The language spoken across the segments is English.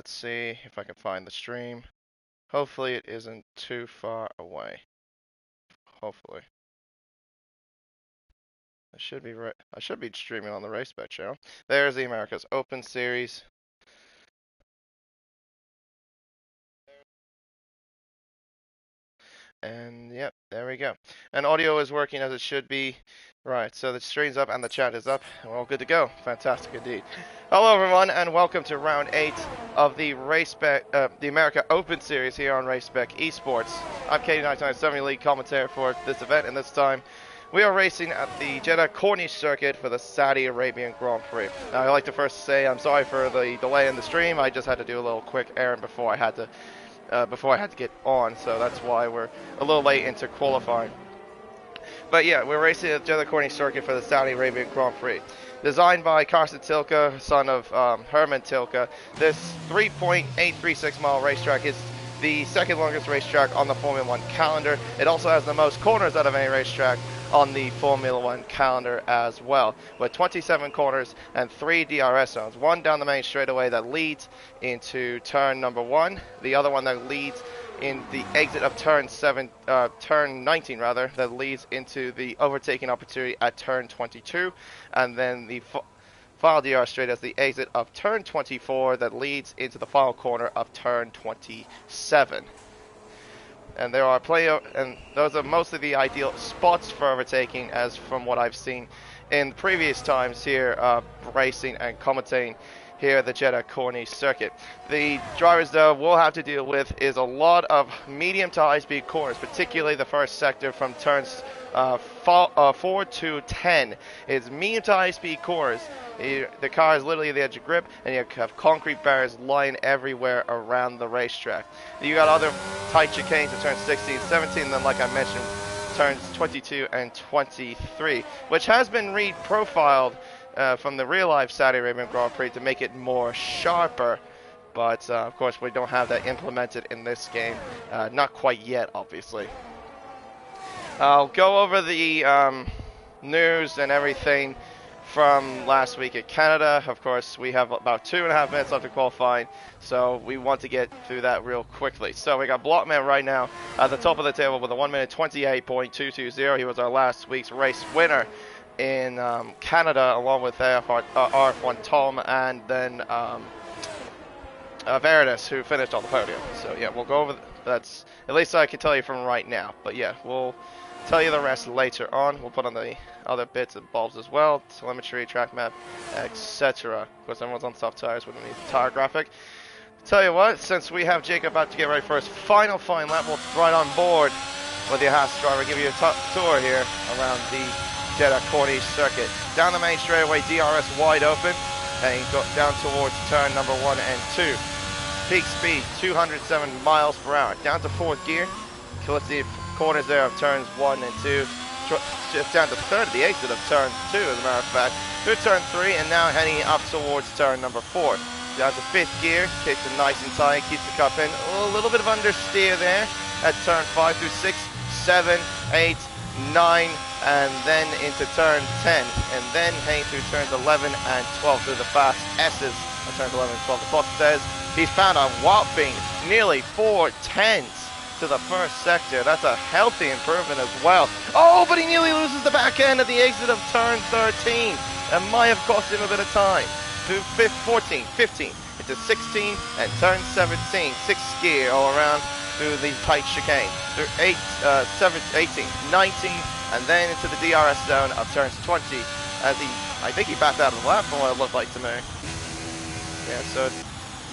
let's see if I can find the stream. Hopefully it isn't too far away. Hopefully. I should be streaming on the Race Spec channel. There's the America's Open Series. And yep, there we go. And audio is working as it should be. Right, so the stream's up and the chat is up. We're all good to go. Fantastic indeed. Hello everyone, and welcome to round 8 of the the America Open Series here on Race Spec Esports. I'm KD997 lead commentator for this event, and this time we are racing at the Jeddah Corniche Circuit for the Saudi Arabian Grand Prix. Now, I'd like to first say I'm sorry for the delay in the stream. I just had to do a little quick errand before I had to get on, so that's why we're a little late into qualifying. But yeah, we're racing at Jeddah Corniche Circuit for the Saudi Arabian Grand Prix. Designed by Carsten Tilke, son of Herman Tilke, this 3.836 mile racetrack is the second longest racetrack on the Formula 1 calendar. It also has the most corners out of any racetrack on the Formula 1 calendar as well, with 27 corners and 3 DRS zones. One down the main straightaway that leads into turn number 1, the other one that leads in the exit of turn 19 rather, that leads into the overtaking opportunity at turn 22, and then the final DRS straight as the exit of turn 24 that leads into the final corner of turn 27. And there are and those are mostly the ideal spots for overtaking, as from what I've seen in previous times here racing and commentating here at the Jeddah Corniche Circuit. The drivers, though, will have to deal with is a lot of medium to high speed corners, particularly the first sector from turns 4 to 10 is medium to high speed corners. The car is literally at the edge of grip, and you have concrete barriers lying everywhere around the racetrack. You got other tight chicanes at turns 16 and 17, and then, like I mentioned, turns 22 and 23, which has been reprofiled from the real-life Saudi Arabian Grand Prix to make it more sharper. But, of course, we don't have that implemented in this game. Not quite yet, obviously. I'll go over the news and everything from last week at Canada. Of course, we have about 2.5 minutes left to qualifying, so we want to get through that real quickly. So we got Blockman right now at the top of the table with a 1 minute 28.220. He was our last week's race winner in Canada, along with RF1 Tom and then Veritas, who finished on the podium. So yeah, we'll go over that's at least I can tell you from right now. But yeah, we'll tell you the rest later on. We'll put on the other bits and bulbs as well, telemetry, track map, etc. Of course, everyone's on soft tires with the tire graphic. Tell you what, since we have Jacob about to get ready for his final lap, we'll right on board with the Haas driver, give you a tour here around the Jeddah Corniche Circuit. Down the main straightaway, DRS wide open, and go down towards turn number 1 and 2. Peak speed 207 miles per hour. Down to 4th gear. Let's see corners there of turns 1 and 2. Just down to 3rd at the exit of turn 2, as a matter of fact. Through turn 3, and now heading up towards turn number 4. Down to 5th gear. Keeps it nice and tight. Keeps the cup in. A little bit of understeer there at turn 5 through 6, 7, 8, 9, and then into turn 10, and then heading through turns 11 and 12 through the fast S's on turns 11 and 12. The clock says he's found a whopping nearly 4 tenths to the first sector. That's a healthy improvement as well. Oh, but he nearly loses the back end at the exit of turn 13. That might have cost him a bit of time. Through 14, 15, into 16, and turn 17. 6th gear all around through the tight chicane. Through 18, 19, and then into the DRS zone of turns 20. As I think he backed out of the lap from what it looked like to me. Yeah, so,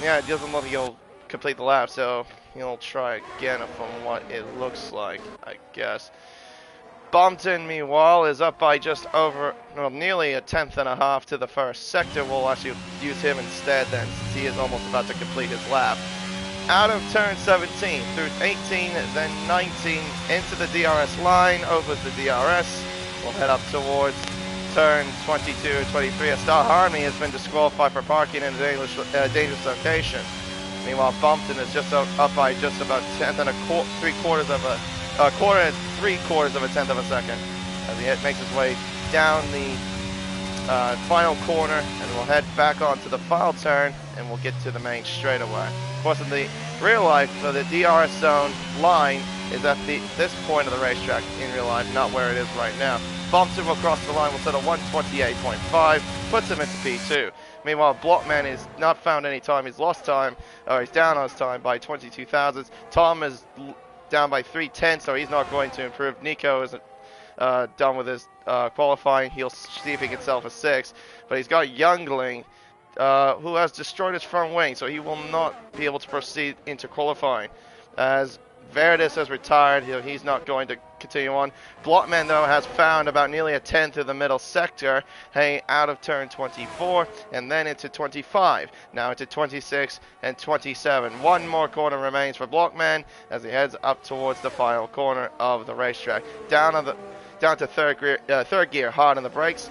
yeah, it doesn't look like he'll complete the lap, so he'll try again from what it looks like, I guess. Bompton, meanwhile, is up by just over, well, nearly a 1/10.5 to the first sector. We'll actually use him instead then, since he is almost about to complete his lap. Out of turn 17, through 18, then 19, into the DRS line, over the DRS. We'll head up towards turn 22 and 23. Star Harmony has been disqualified for parking in a dangerous location. Meanwhile, Bumpton is just up by just about 1/10 and a quarter and 3/4 of a 1/10 of a second as he makes his way down the final corner, and we'll head back onto the final turn and we'll get to the main straightaway. Of course, in the real life, so the DRS zone line is at this point of the racetrack in real life, not where it is right now. Thompson will cross the line, will set a 1:28.5, puts him into P2. Meanwhile, Blockman has not found any time. He's lost time, or he's down on his time by 22 thousandths. Tom is down by 3/10, so he's not going to improve. Nico isn't done with his qualifying. He'll see if he can sell for 6, but he's got Youngling, who has destroyed his front wing, so he will not be able to proceed into qualifying. As Verdis has retired, he's not going to continue on. Blockman, though, has found about nearly a 10th of the middle sector, heading out of turn 24 and then into 25, now into 26 and 27. One more corner remains for Blockman as he heads up towards the final corner of the racetrack. Down to third gear, hard on the brakes.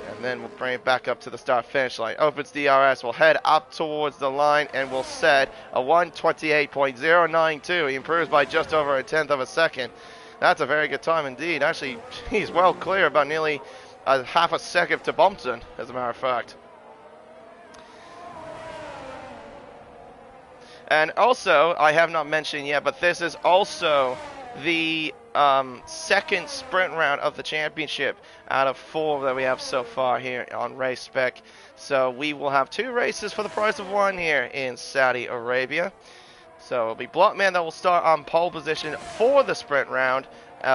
And then we'll bring it back up to the start-finish line. Opens DRS, will head up towards the line and will set a 1:28.092. He improves by just over a 10th of a second. That's a very good time indeed. Actually, he's well clear, about nearly a half a second to Bumpton, as a matter of fact. And also, I have not mentioned yet, but this is also the second sprint round of the championship out of 4 that we have so far here on Race Spec. So we will have 2 races for the price of 1 here in Saudi Arabia. So it'll be Blockman that will start on pole position for the sprint round,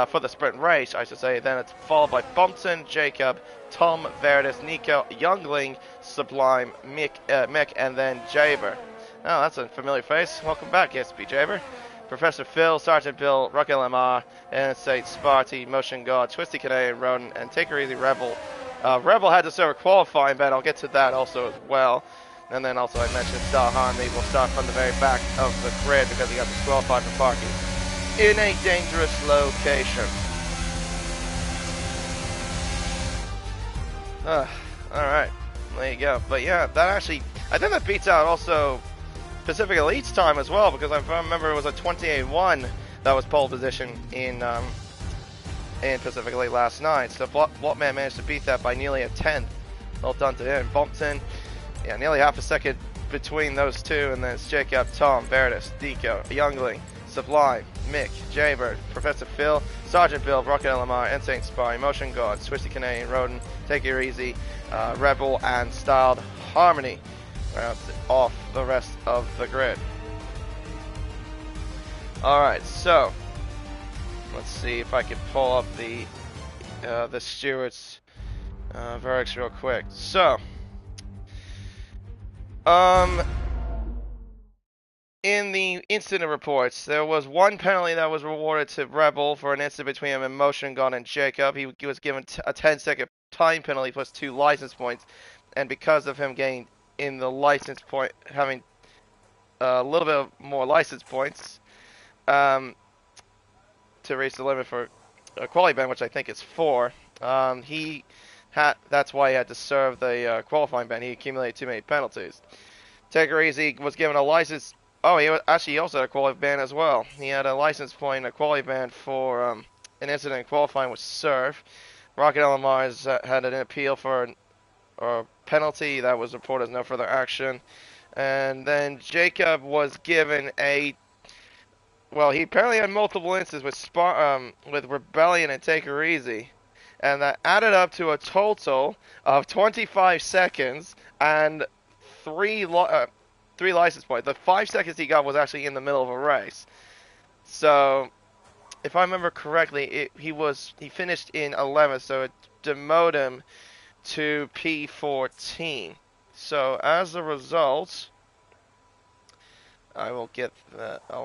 for the sprint race, I should say. Then it's followed by Bumpton, Jacob, Tom, Verdis, Nico, Youngling, Sublime, Mick, and then Jaber. Oh, that's a familiar face. Welcome back, SB Jaber. Professor Phil, Sergeant Bill, Rock LMR, NSA, Sparty, Motion God, Twisty Canadian, Rodent, and Take Her Easy Rebel. Rebel had to serve a qualifying bet. I'll get to that also as well. And then also I mentioned Star Harmony will start from the very back of the grid because he got disqualified for parking in a dangerous location. Alright, there you go. But yeah, that actually, I think that beats out also Pacific Elite's time as well, because if I remember it was a 28-1 that was pole position in Pacific Elite last night. So Blockman managed to beat that by nearly a 10th. Well done to him. Bumpton, yeah, nearly half a second between those two, and then it's Jacob, Tom, Verdis, Deco, Youngling, Sublime, Mick, Jaybird, Professor Phil, Sergeant Bill, Rocket LMR, Insane Spy, Motion God, Twisty Canadian, Rodent, Take It Easy, Rebel, and Styled Harmony. Rounds off the rest of the grid. Alright, so let's see if I can pull up the stewards' verdicts real quick. So in the incident reports, there was one penalty that was rewarded to Rebel for an incident between him and Motion God and Jacob. He was given a 10-second time penalty plus 2 license points, and because of him getting in the license point, having a little bit more license points to reach the limit for a quality ban, which I think is 4, that's why he had to serve the qualifying ban. He accumulated too many penalties. Take It Easy was given a license. Oh, he also had a quality ban as well. He had a license point and a quality ban for an incident in qualifying with serve. Rocket LMR had an appeal for a penalty that was reported as no further action. And then Jacob was given he apparently had multiple instances with Rebellion and Take Her Easy, and that added up to a total of 25 seconds and 3 license points. The 5 seconds he got was actually in the middle of a race. So, if I remember correctly, he finished in 11th, so it demoted him to P14. So as a result, I'll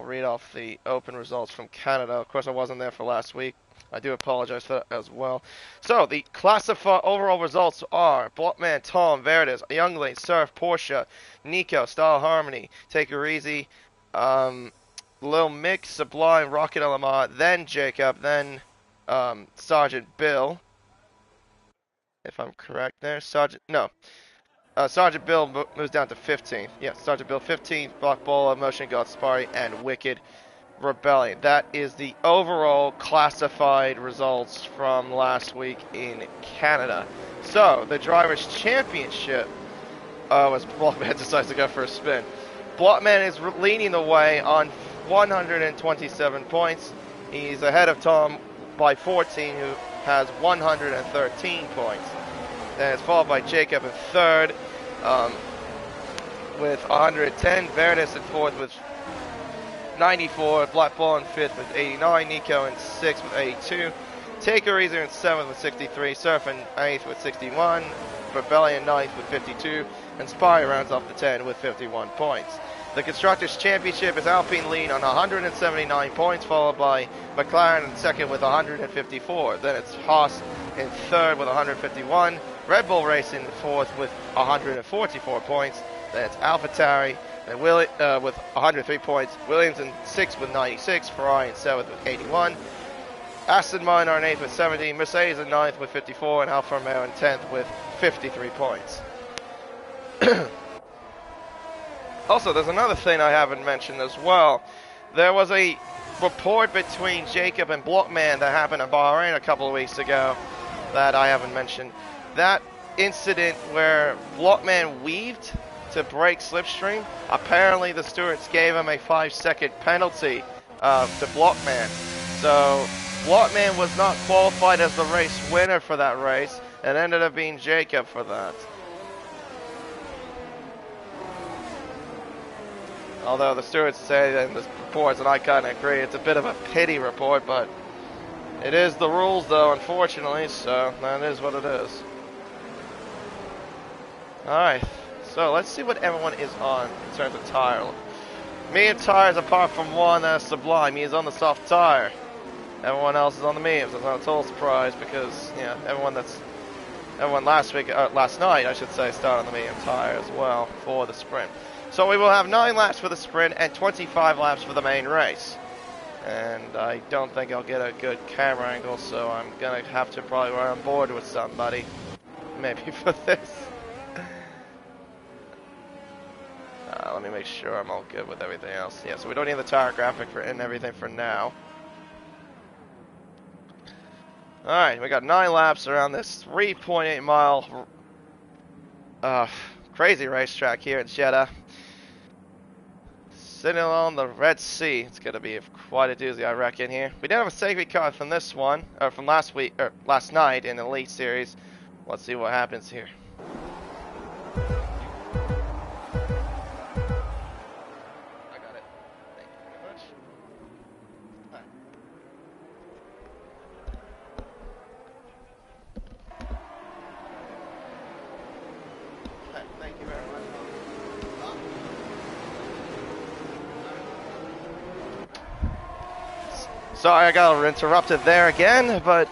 read off the open results from Canada. Of course, I wasn't there for last week. I do apologize for that as well. So the classified overall results are Blockman, Tom, Verdis, Youngling, Surf, Porsche, Nico, Style Harmony, Take Her Easy, Lil Mick, Sublime, Rocket LMR, then Jacob, then Sergeant Bill. If I'm correct there, Sergeant Bill moves down to 15th. Yeah, Sergeant Bill 15th, Block Bola, Motion God, Spari, and Wicked Rebellion. That is the overall classified results from last week in Canada. So, the Drivers' Championship as Blockman decides to go for a spin. Blockman is leading the way on 127 points. He's ahead of Tom by 14, who has 113 points. Then it's followed by Jacob in third with 110. Verdes in fourth with 94. Blackball in fifth with 89. Nico in sixth with 82. Taker Easer in seventh with 63. Surf in eighth with 61. Rebellion ninth with 52. And Spy rounds off the 10 with 51 points. The Constructors' Championship is Alpine lead on 179 points, followed by McLaren in second with 154. Then it's Haas in third with 151. Red Bull Racing in fourth with 144 points. Then it's AlphaTauri with 103 points. Williams in sixth with 96. Ferrari in seventh with 81. Aston Martin in eighth with 70. Mercedes in ninth with 54. And Alfa Romeo in 10th with 53 points. Also, there's another thing I haven't mentioned as well. There was a report between Jacob and Blockman that happened in Bahrain a couple of weeks ago that I haven't mentioned. That incident where Blockman weaved to break slipstream, apparently the stewards gave him a 5-second penalty to Blockman. So Blockman was not qualified as the race winner for that race and ended up being Jacob for that. Although the stewards say in the reports, and I kind of agree, it's a bit of a pity report, but it is the rules though, unfortunately, so that is what it is. Alright, so let's see what everyone is on in terms of tire. Medium tires, apart from one, Sublime, he is on the soft tire. Everyone else is on the mediums. It's not a total surprise because, you know, everyone last night, I should say, started on the medium tire as well for the sprint. So we will have 9 laps for the sprint and 25 laps for the main race. And I don't think I'll get a good camera angle, so I'm going to have to probably run on board with somebody. Maybe for this. Let me make sure I'm all good with everything else. Yeah, so we don't need the tire graphic and everything for now. Alright, we got 9 laps around this 3.8 mile crazy racetrack here in Jeddah. Sitting on the Red Sea. It's going to be quite a doozy, I reckon, here. We did have a safety car from this one, or from last night in the Elite Series. Let's see what happens here. I got it. Thank you very much. Right. Right, thank you very much. Sorry, I got interrupted there again, but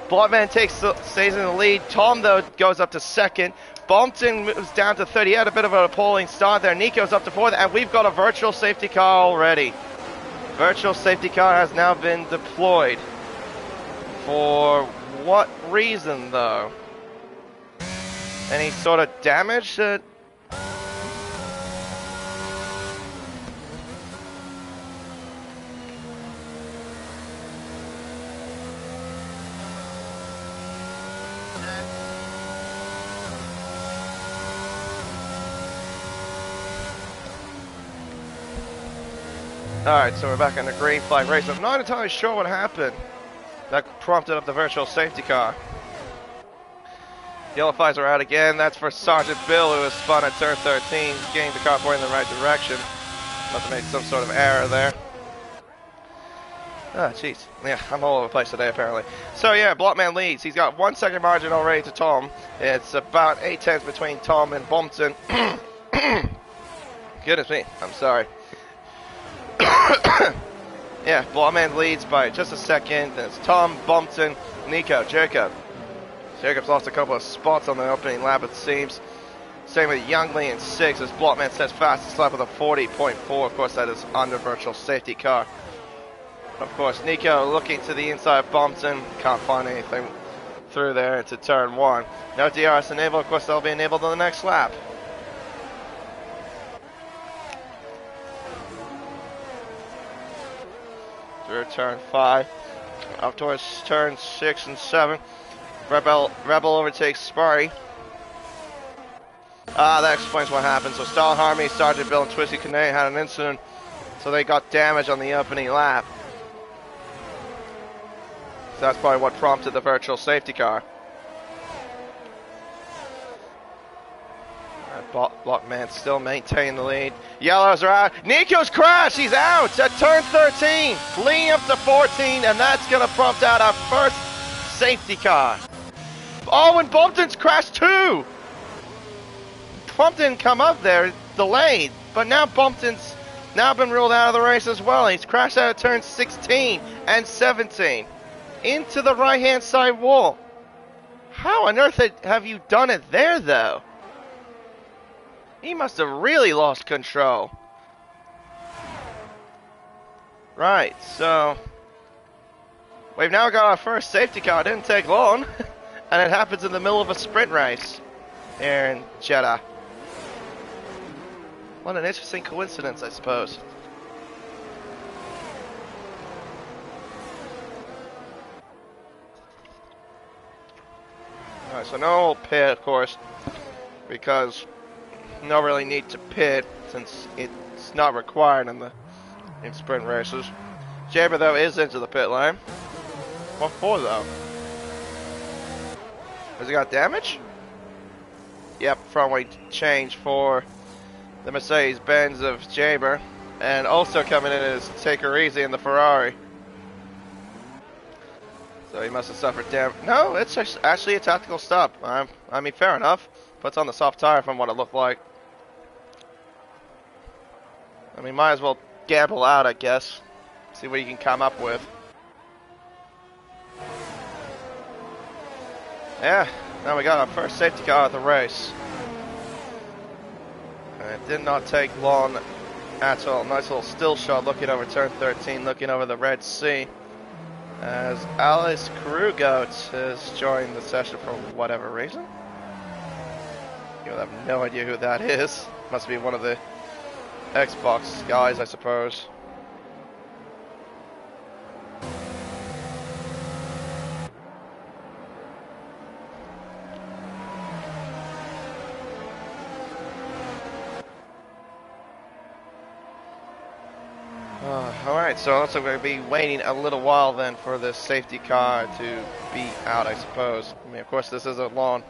Blockman stays in the lead. Tom, though, goes up to second. Bumpton moves down to third. He had a bit of a polling start there. Nico's up to fourth, and we've got a virtual safety car already. Virtual safety car has now been deployed. For what reason, though? Any sort of damage? Alright, so we're back on the green flag race. I'm not entirely sure what happened that prompted up the virtual safety car. Yellow flags are out again. That's for Sergeant Bill, who was spun at turn 13, getting the car pointing in the right direction. Must have made some sort of error there. Ah, jeez. Yeah, I'm all over the place today, apparently. So, yeah, Blockman leads. He's got 1 second margin already to Tom. It's about 8 tenths between Tom and Bumpton. Goodness me, I'm sorry. Yeah, Blockman leads by just a second. Then it's Tom, Bumpton, Nico, Jacob. Jacob's lost a couple of spots on the opening lap, it seems. Same with Youngly in 6 as Blockman sets fastest lap with a 40.4. Of course, that is under virtual safety car. Of course, Nico looking to the inside of Bumpton. Can't find anything through there into turn 1. No DRS enabled. Of course, that'll be enabled on the next lap. Through turn 5. Up towards turn 6 and 7. Rebel overtakes Sparry. That explains what happened. So Star Harmony, Sergeant Bill, and Twisty Kane had an incident, so they got damage on the opening lap. So that's probably what prompted the virtual safety car. Blockman still maintaining the lead. Yellows are out. Nico's crashed. He's out at turn 13, leading up to 14, and that's going to prompt out our first safety car. Oh, and Bumpton's crashed too. Bumpton didn't come up there, delayed, but now Bumpton's now been ruled out of the race as well. He's crashed out at turn 16 and 17 into the right-hand side wall. How on earth have you done it there, though? He must have really lost control. Right, so we've now got our first safety car. It didn't take long, and it happens in the middle of a sprint race here in Jeddah. What an interesting coincidence, I suppose. Alright, so no pit, of course, because no really need to pit since it's not required in sprint races. Jaber, though, is into the pit lane. What for, though? Has he got damage? Yep, front wing change for the Mercedes-Benz of Jaber. And also coming in is Take Her Easy in the Ferrari. So he must have suffered damage. No, it's actually a tactical stop. I mean, fair enough. Puts on the soft tire from what it looked like. I mean, might as well gamble out, I guess. See what you can come up with. Yeah, now we got our first safety car of the race. And it did not take long at all. Nice little still shot looking over turn 13, looking over the Red Sea. As Alice Krugoat has joined the session for whatever reason. You have no idea who that is. Must be one of the Xbox guys, I suppose. Alright, so it looks like we're going to be waiting a little while then for this safety car to be out, I suppose. I mean, of course, this is a long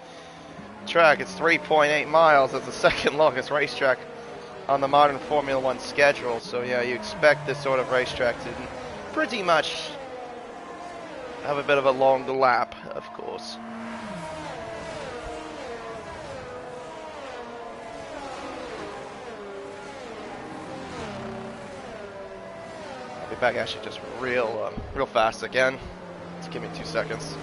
track. It's 3.8 miles. It's the second longest racetrack on the modern Formula One schedule. So, yeah, you expect this sort of racetrack to pretty much have a bit of a long lap, of course. I'll be back actually just real fast again. Just give me 2 seconds.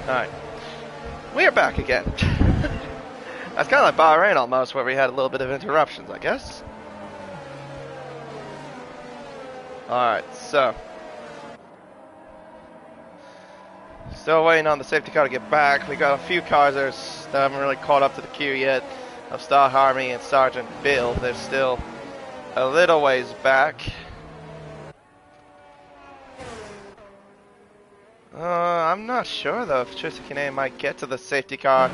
Alright, we are back again. That's kind of like Bahrain almost, where we had a little bit of interruptions, I guess. Alright, so still waiting on the safety car to get back. We got a few cars that haven't really caught up to the queue yet of Star Harmony and Sergeant Bill. They're still a little ways back. I'm not sure though if Tristan might get to the safety car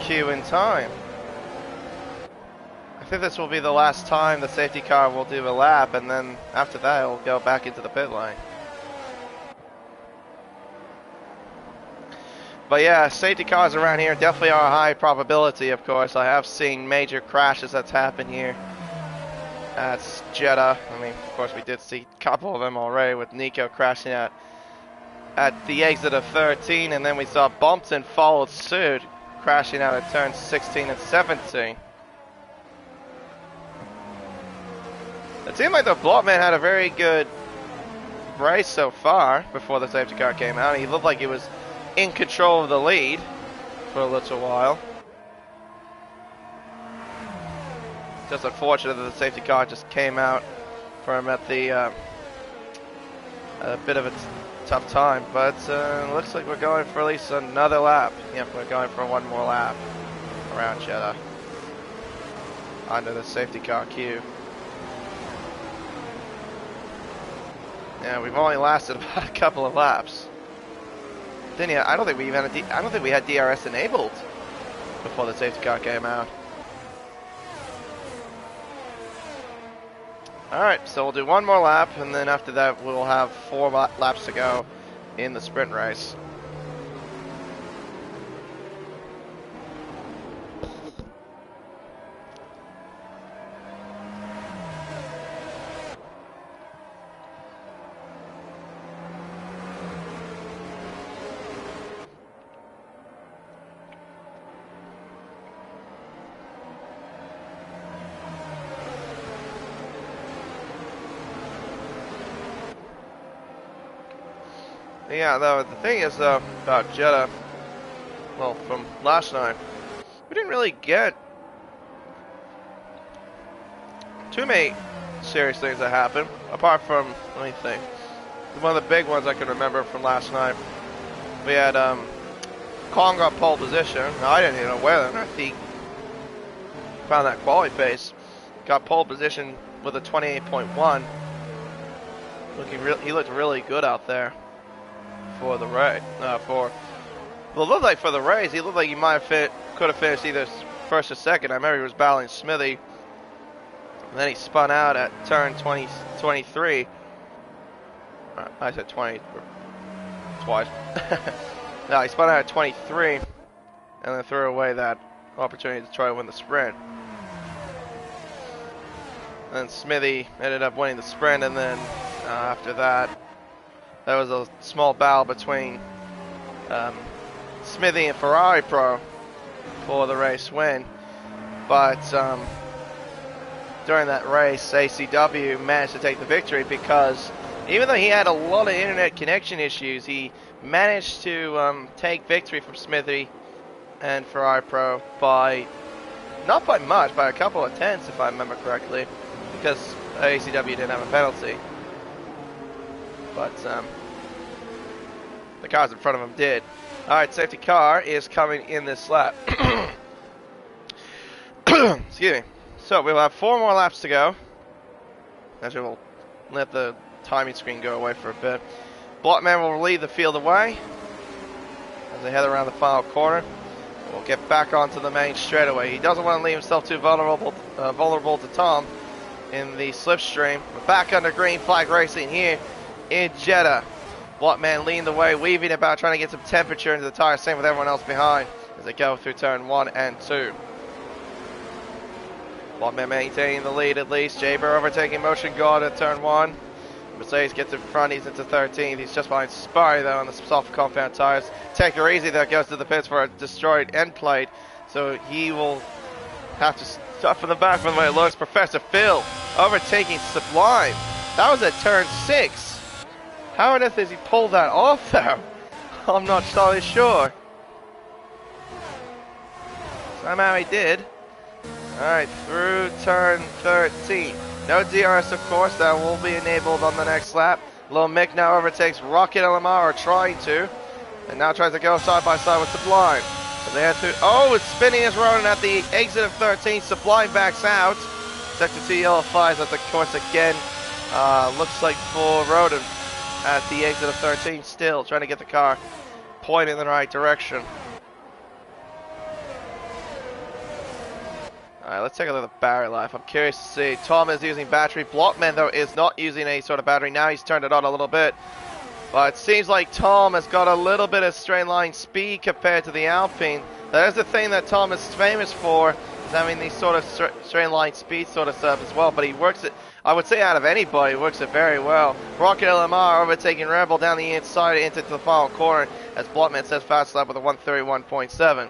queue in time. I think this will be the last time the safety car will do a lap, and then after that it'll go back into the pit lane. But yeah, safety cars around here definitely are a high probability, of course. I have seen major crashes that's happened here at Jeddah. I mean, of course we did see a couple of them already with Nico crashing at the exit of 13, and then we saw Bumpton followed suit crashing out at turns 16 and 17. It seemed like the Blockman had a very good race so far before the safety car came out. He looked like he was in control of the lead for a little while. Just unfortunate that the safety car just came out for him at the a bit of a tough time, but looks like we're going for at least another lap. Yep, we're going for one more lap around Jeddah under the safety car queue. Yeah, we've only lasted about a couple of laps. I don't think we even had I don't think we had DRS enabled before the safety car came out. Alright, so we'll do one more lap, and then after that we'll have 4 laps to go in the sprint race. Yeah, though, the thing is, though, about Jeddah, well, from last night, we didn't really get too many serious things that happened, apart from, let me think, one of the big ones I can remember from last night. We had, Kong got pole position. Now, I didn't even know where then. I think found that quality pace. Got pole position with a 28.1. He looked really good out there. For the race, well, it looked like for the race, he looked like he might have could have finished either first or second. I remember he was battling Smithy, and then he spun out at turn 23. I said 20 twice. No, he spun out at 23, and then threw away that opportunity to try to win the sprint. And then Smithy ended up winning the sprint, and then after that. There was a small battle between Smithy and Ferrari Pro for the race win. But during that race, ACW managed to take the victory because even though he had a lot of internet connection issues, he managed to take victory from Smithy and Ferrari Pro by, not by much, by a couple of tenths if I remember correctly, because ACW didn't have a penalty. But the cars in front of him did. Alright, safety car is coming in this lap. Excuse me. So we'll have 4 more laps to go. Actually, we'll let the timing screen go away for a bit. Blockman will lead the field away as they head around the final corner. We'll get back onto the main straightaway. He doesn't want to leave himself too vulnerable to Tom in the slipstream. We're back under green flag racing here in Jeddah. Blockman leading the way, weaving about, trying to get some temperature into the tires, same with everyone else behind as they go through turn 1 and 2. Blockman maintaining the lead at least. Jaber overtaking Motion God at turn 1. Mercedes gets in front, he's into 13th. He's just behind Spy though on the soft compound tires. Take her easy though, goes to the pits for a destroyed end plate. So he will have to stop from the back from the way it looks. Professor Phil overtaking Sublime. That was at turn 6. How on earth does he pull that off though? I'm not totally sure. Somehow he did. Alright, through turn 13. No DRS of course, that will be enabled on the next lap. Lil Mick now overtakes Rocket and Lamar, or trying to. And now tries to go side by side with Sublime. So they had to, oh, it's spinning his Ronin at the exit of 13. Sublime backs out. Sector 2 yellow flies at the course again. Looks like for Ronin at the exit of 13 still, trying to get the car pointed in the right direction. Alright, let's take a look at the battery life. I'm curious to see. Tom is using battery. Blockman, though, is not using any sort of battery. Now he's turned it on a little bit. But it seems like Tom has got a little bit of straight line speed compared to the Alpine. That is the thing that Tom is famous for, is having these sort of straight line speed sort of stuff as well. But he works it, I would say out of anybody, he works it very well. Rocket LMR overtaking Rebel down the inside into the final corner as Blockman sets fast lap with a 131.7.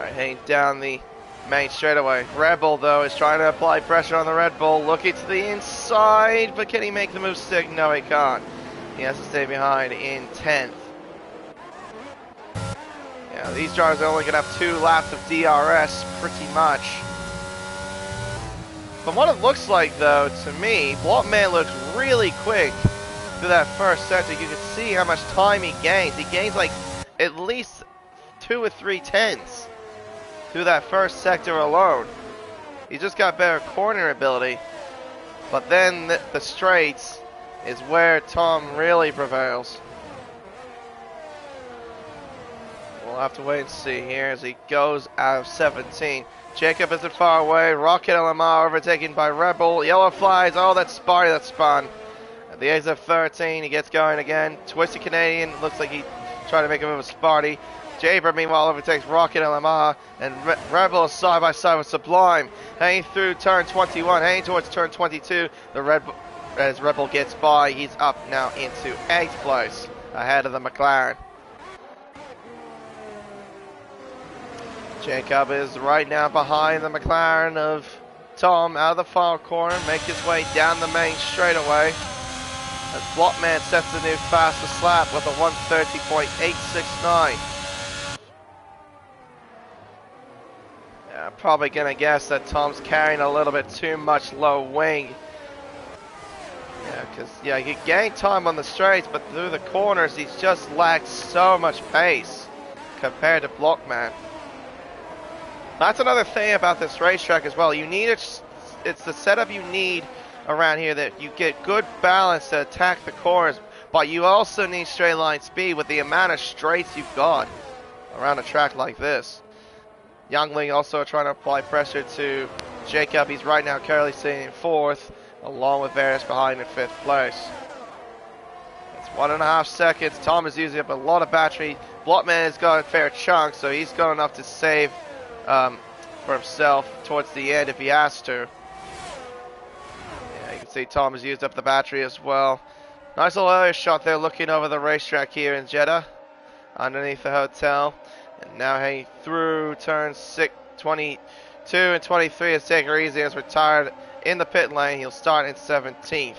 Alright, heading down the main straightaway. Rebel, though, is trying to apply pressure on the Red Bull. Looking to the inside, but can he make the move stick? No, he can't. He has to stay behind in 10th. Yeah, these drivers are only going to have 2 laps of DRS, pretty much. From what it looks like, though, to me, Blockman looks really quick through that first sector. You can see how much time he gains. He gains like at least 2 or 3 tenths through that first sector alone. He's just got better corner ability. But then the straights is where Tom really prevails. We'll have to wait and see here as he goes out of 17. Jacob isn't far away. Rocket LMR overtaken by Rebel. Yellow flies. Oh, that's Sparty that spun. At the age of 13, he gets going again. Twisted Canadian. Looks like he tried to make a move with Sparty. Jaber, meanwhile, overtakes Rocket LMR. And Rebel is side by side with Sublime. Hanging through turn 21. Hanging towards turn 22. As Rebel gets by, he's up now into 8th place. Ahead of the McLaren. Jacob is right now behind the McLaren of Tom out of the far corner, make his way down the main straightaway. As Blockman sets the new fastest lap with a 1:30.869. Yeah, I'm probably gonna guess that Tom's carrying a little bit too much low wing. Yeah, because he gained time on the straights, but through the corners he's just lacked so much pace compared to Blockman. That's another thing about this racetrack as well. You need it's the setup you need around here, that you get good balance to attack the corners, but you also need straight line speed with the amount of straights you've got around a track like this. Youngling also trying to apply pressure to Jacob. He's right now currently sitting in 4th, along with Varys behind in 5th place. It's 1.5 seconds. Tom is using up a lot of battery. Blockman has got a fair chunk, so he's got enough to save for himself towards the end if he has to. Yeah, you can see Tom has used up the battery as well. Nice little area shot there looking over the racetrack here in Jeddah underneath the hotel. And now heading through turns 22 and 23 as Take Her Easy is retired in the pit lane. He'll start in 17th.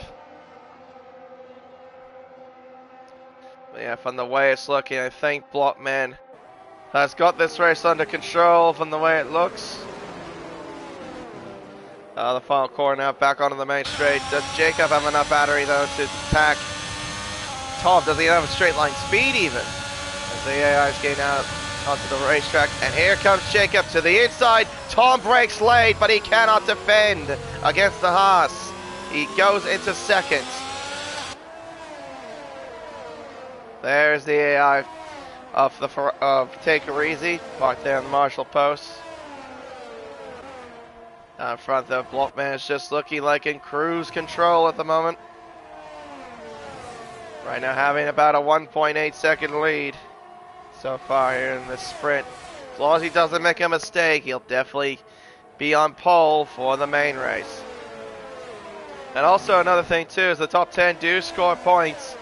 But yeah, from the way it's looking, I think Blockman has got this race under control from the way it looks. The final corner now back onto the main straight. Does Jacob have enough battery though to attack Tom? Does he have a straight line speed even? As the AI is getting out onto the racetrack. And here comes Jacob to the inside. Tom breaks late, but he cannot defend against the Haas. He goes into 2nd. There's the AI of Take Her Easy, parked there on the Marshall post. In front, the Blockman is just looking like in cruise control at the moment. Right now having about a 1.8 second lead so far here in this sprint. As long as he doesn't make a mistake, he'll definitely be on pole for the main race. And also another thing too is the top 10 do score points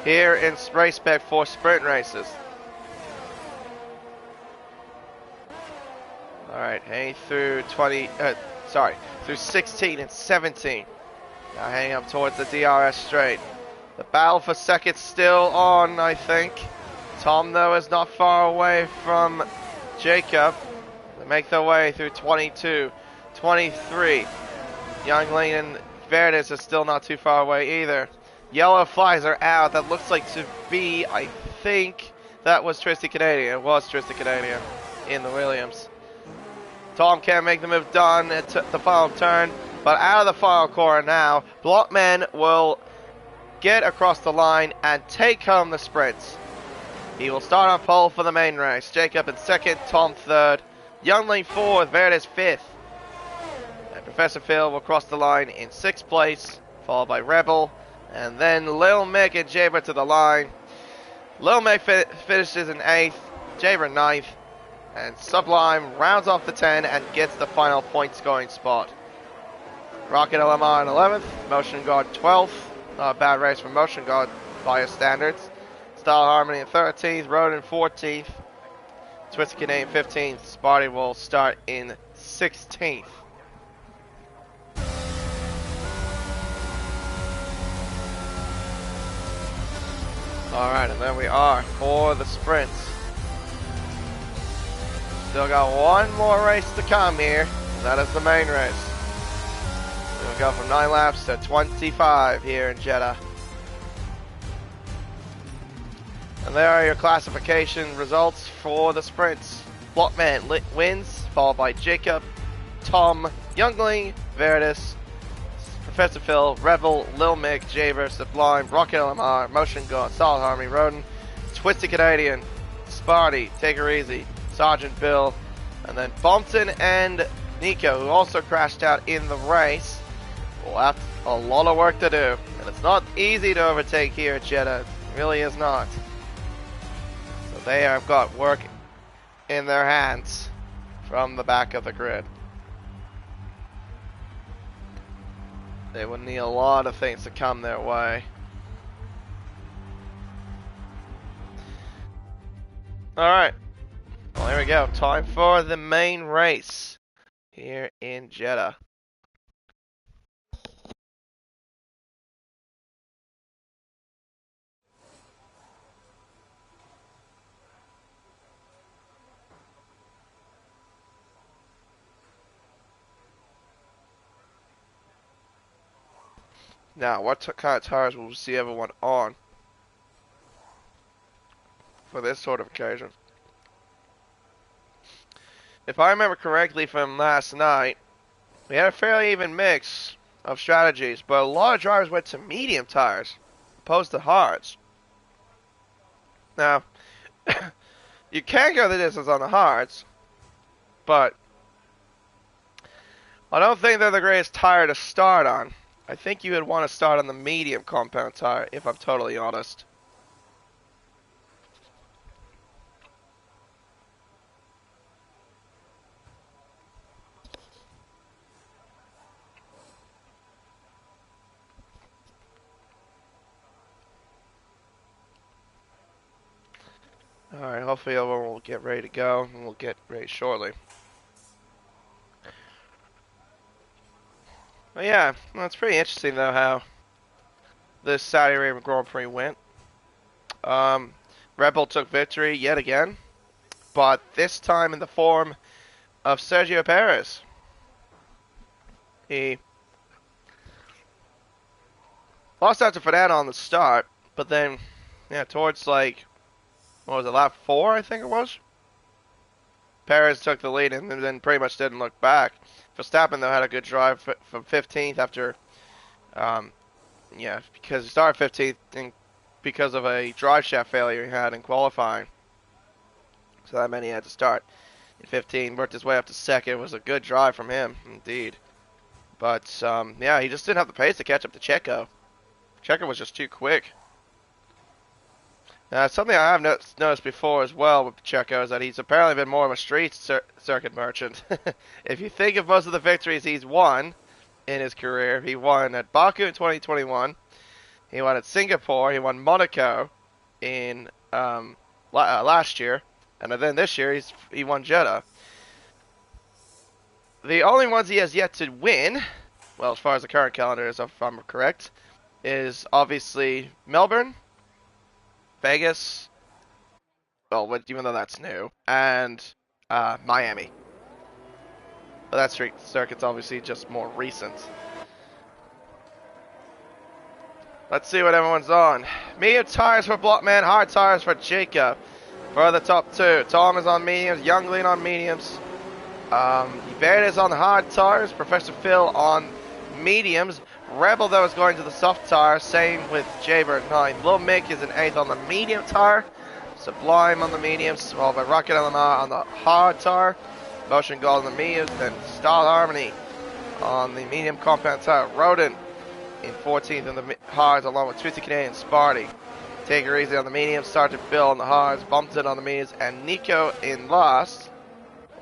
here in Race Spec for sprint races. Alright, heading through through 16 and 17. Now heading up towards the DRS straight. The battle for second still on, I think. Tom, though, is not far away from Jacob. They make their way through 22, 23. Youngling and Verdes are still not too far away either. Yellow flies are out. That looks like to be, I think, that was Twisted Canadian. It was Twisted Canadian in the Williams. Tom can't make the move done at the final turn, but out of the final corner now, Blockman will get across the line and take home the sprints. He will start on pole for the main race. Jacob in 2nd, Tom 3rd, Youngling 4th, Verdes 5th. And Professor Phil will cross the line in 6th place, followed by Rebel, and then Lil Mick and Jaber to the line. Lil Mick finishes in 8th, Jaber 9th, and Sublime rounds off the 10 and gets the final point scoring spot. Rocket LMR in 11th, Motion Guard 12th. Not a bad race for Motion Guard by his standards. Style Harmony in 13th, Road in 14th. Twisted Canadian 15th. Sparty will start in 16th. Alright, and there we are for the sprints. Still got one more race to come here. That is the main race. We'll go from 9 laps to 25 here in Jeddah. And there are your classification results for the sprints. Blockman wins, followed by Jacob, Tom, Youngling, Veritas, Professor Phil, Rebel, Lil Mick, Jaber, Sublime, Rocket LMR, Motion God, Solid Harmony, Rodin, Twisted Canadian, Sparty, Take Her Easy, Sergeant Bill, and then Bompton and Nico, who also crashed out in the race, will have a lot of work to do. And it's not easy to overtake here at Jeddah. It really is not. So they have got work in their hands from the back of the grid. They will need a lot of things to come their way. Alright. Well, here we go. Time for the main race here in Jeddah. Now, what kind of tires will we see everyone on for this sort of occasion? If I remember correctly from last night, we had a fairly even mix of strategies, but a lot of drivers went to medium tires opposed to hards. Now, you can go the distance on the hards, but I don't think they're the greatest tire to start on. I think you would want to start on the medium compound tire, if I'm totally honest. Alright, hopefully everyone will get ready to go, and we'll get ready shortly. But yeah, well, it's pretty interesting though how this Saudi Arabian Grand Prix went. Red Bull took victory yet again, but this time in the form of Sergio Perez. He lost out to Fernando on the start, but then, yeah, towards like, what was it, lap 4 I think it was? Perez took the lead and then pretty much didn't look back. Verstappen, though, had a good drive from 15th after, yeah, because he started 15th and because of a drive shaft failure he had in qualifying. So that meant he had to start in 15, worked his way up to second. It was a good drive from him, indeed. But, yeah, he just didn't have the pace to catch up to Checo. Checo was just too quick. Something I have noticed before as well with Checo is that he's apparently been more of a street circuit merchant. If you think of most of the victories he's won in his career, he won at Baku in 2021, he won at Singapore, he won Monaco in last year, and then this year he won Jeddah. The only ones he has yet to win, well, as far as the current calendar is, if I'm correct, is obviously Melbourne, Vegas, well, even though that's new, and Miami. But that street circuit's obviously just more recent. Let's see what everyone's on. Medium tires for Blockman, hard tires for Jacob. For the top two, Tom is on mediums, Youngling on mediums. Yvette is on the hard tires, Professor Phil on mediums. Rebel, though, is going to the soft tire. Same with Jaber at 9. Lil Mick is an 8th on the medium tire. Sublime on the mediums. Followed by Rocket LMR on the hard tire. Motion God on the mediums. Then Style Harmony on the medium compound tire. Rodin in 14th on the hards, along with Twisted Canadian Sparty. Take Her Easy on the mediums. Sergeant Bill on the hards. Bumpton on the mediums. And Nico in last.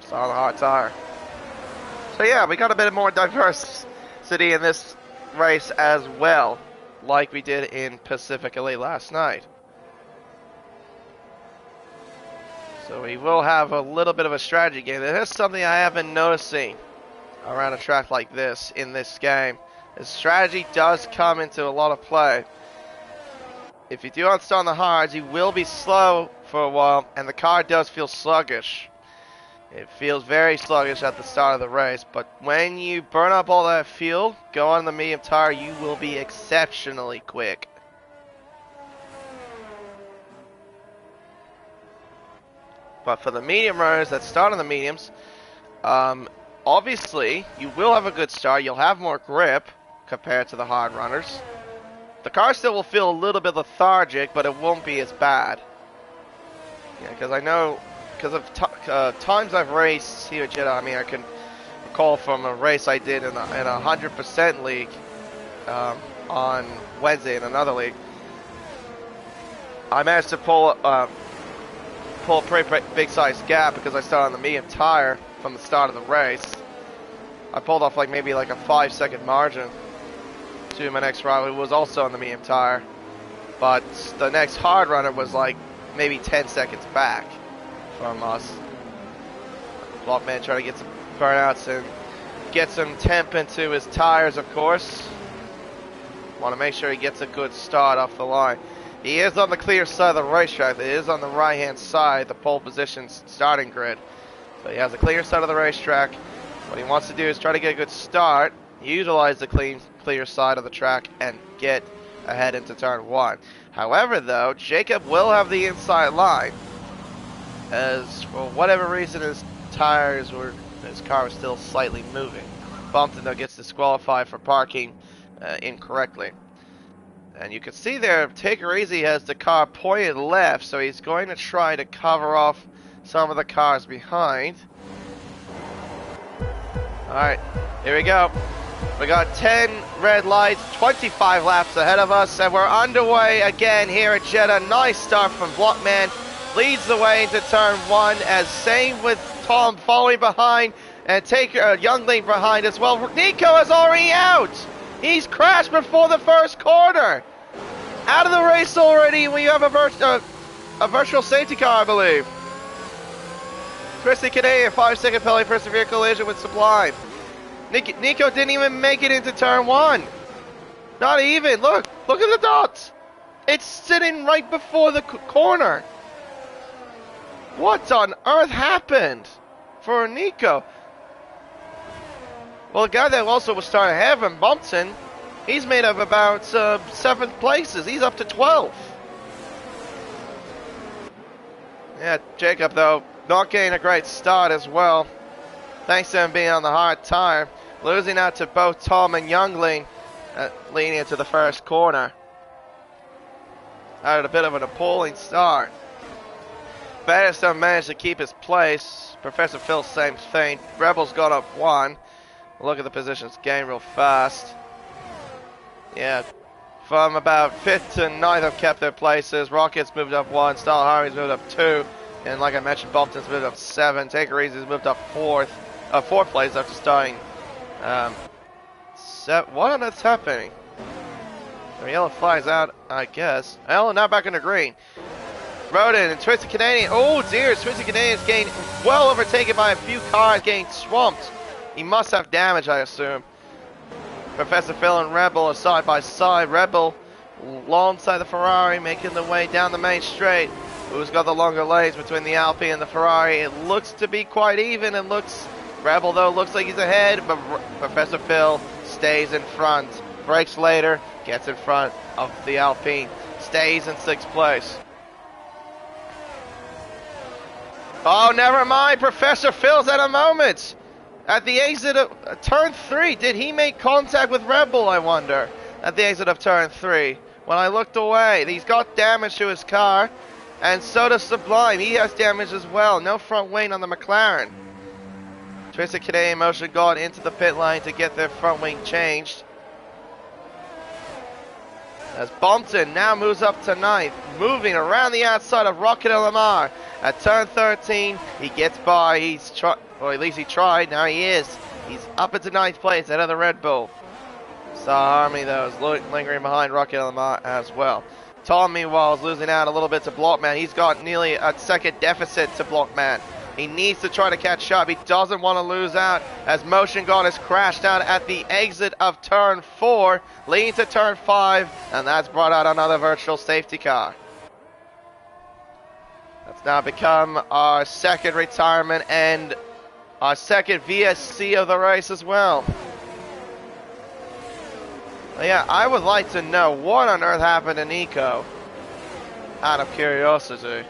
So on the hard tire. So yeah, we got a bit more diversity in this race as well, like we did in Pacific Elite last night. So So we will have a little bit of a strategy game. This is something I have been noticing around a track like this in this game. The strategy does come into a lot of play. If you do not start on the hards, you will be slow for a while, and the car does feel sluggish. It feels very sluggish at the start of the race, but when you burn up all that fuel, go on the medium tire, you will be exceptionally quick. But for the medium runners that start on the mediums, obviously you will have a good start. You'll have more grip compared to the hard runners. The car still will feel a little bit lethargic, but it won't be as bad. Yeah, because I know, because of times I've raced here at Jeddah, I mean, I can recall from a race I did in a 100% league on Wednesday in another league. I managed to pull a pretty big sized gap because I started on the medium tire from the start of the race. I pulled off like maybe like a 5-second margin to my next rival, who was also on the medium tire, but the next hard runner was like maybe 10 seconds back from us. Blockman trying to get some burnouts and get some temp into his tires, of course. Want to make sure he gets a good start off the line. He is on the clear side of the racetrack. It is on the right-hand side, the pole position starting grid. So he has a clear side of the racetrack. What he wants to do is try to get a good start, utilize the clear side of the track, and get ahead into turn 1. However, though, Jacob will have the inside line, as for whatever reason his car was still slightly moving. Bumpton, though, gets disqualified for parking incorrectly. And you can see there, Taker Easy has the car pointed left, so he's going to try to cover off some of the cars behind. Alright, here we go. We got 10 red lights, 25 laps ahead of us, and we're underway again here at Jeddah. Nice start from Blockman. Leads the way into turn 1, as same with Tom following behind, and Taker Youngling behind as well. Nico is already out! He's crashed before the first corner. Out of the race already. We have a virtual safety car, I believe. Twisted Canadian, 5-second penalty for severe collision with Sublime. Nico didn't even make it into turn 1. Not even. Look at the dots. It's sitting right before the corner. What on earth happened for Nico? Well, the guy that also was starting ahead of him, Bumpton, he's made up about 7th places. He's up to 12th. Yeah, Jacob, though, not getting a great start as well, thanks to him being on the hard tire. Losing out to both Tom and Youngling, leading into the first corner. Had a bit of an appalling start. Baddiston managed to keep his place. Professor Phil, same thing. Rebels got up 1. Look at the positions gained real fast. Yeah, from about 5th to 9th have kept their places. Rockets moved up 1, Style Harvey's moved up 2, and like I mentioned, Bumpton's moved up 7. Taker Easy's moved up 4th place after starting. What on earth's happening? The yellow flags out, I guess. Well, now back in the green. Rodin and Twisted Canadian. Oh dear, Twisted Canadian's getting well overtaken by a few cars, getting swamped. He must have damage, I assume. Professor Phil and Rebel are side by side. Rebel alongside the Ferrari, making the way down the main straight. Who's got the longer lanes between the Alpine and the Ferrari? It looks to be quite even, and Rebel, though, looks like he's ahead, but Professor Phil stays in front. Brakes later, gets in front of the Alpine. Stays in 6th place. Oh, never mind. Professor Phil's at a moment. At the exit of turn 3, did he make contact with Rebel, I wonder? At the exit of turn 3. When I looked away, he's got damage to his car, and so does Sublime. He has damage as well. No front wing on the McLaren. Twisted Canadian Motion got into the pit line to get their front wing changed. As Bumpton now moves up to 9th, moving around the outside of Rocket and Lamar. At turn 13, he gets by. Or at least he tried. Now he is. He's up into 9th place ahead of the Red Bull. Star Army, though, is lingering behind Rocket and Lamar as well. Tom, meanwhile, is losing out a little bit to Blockman. He's got nearly a second deficit to Blockman. He needs to try to catch up. He doesn't want to lose out as Motion God has crashed out at the exit of turn 4, leading to turn 5, and that's brought out another virtual safety car. That's now become our second retirement and our second VSC of the race as well. Yeah, I would like to know what on earth happened to Nico, out of curiosity.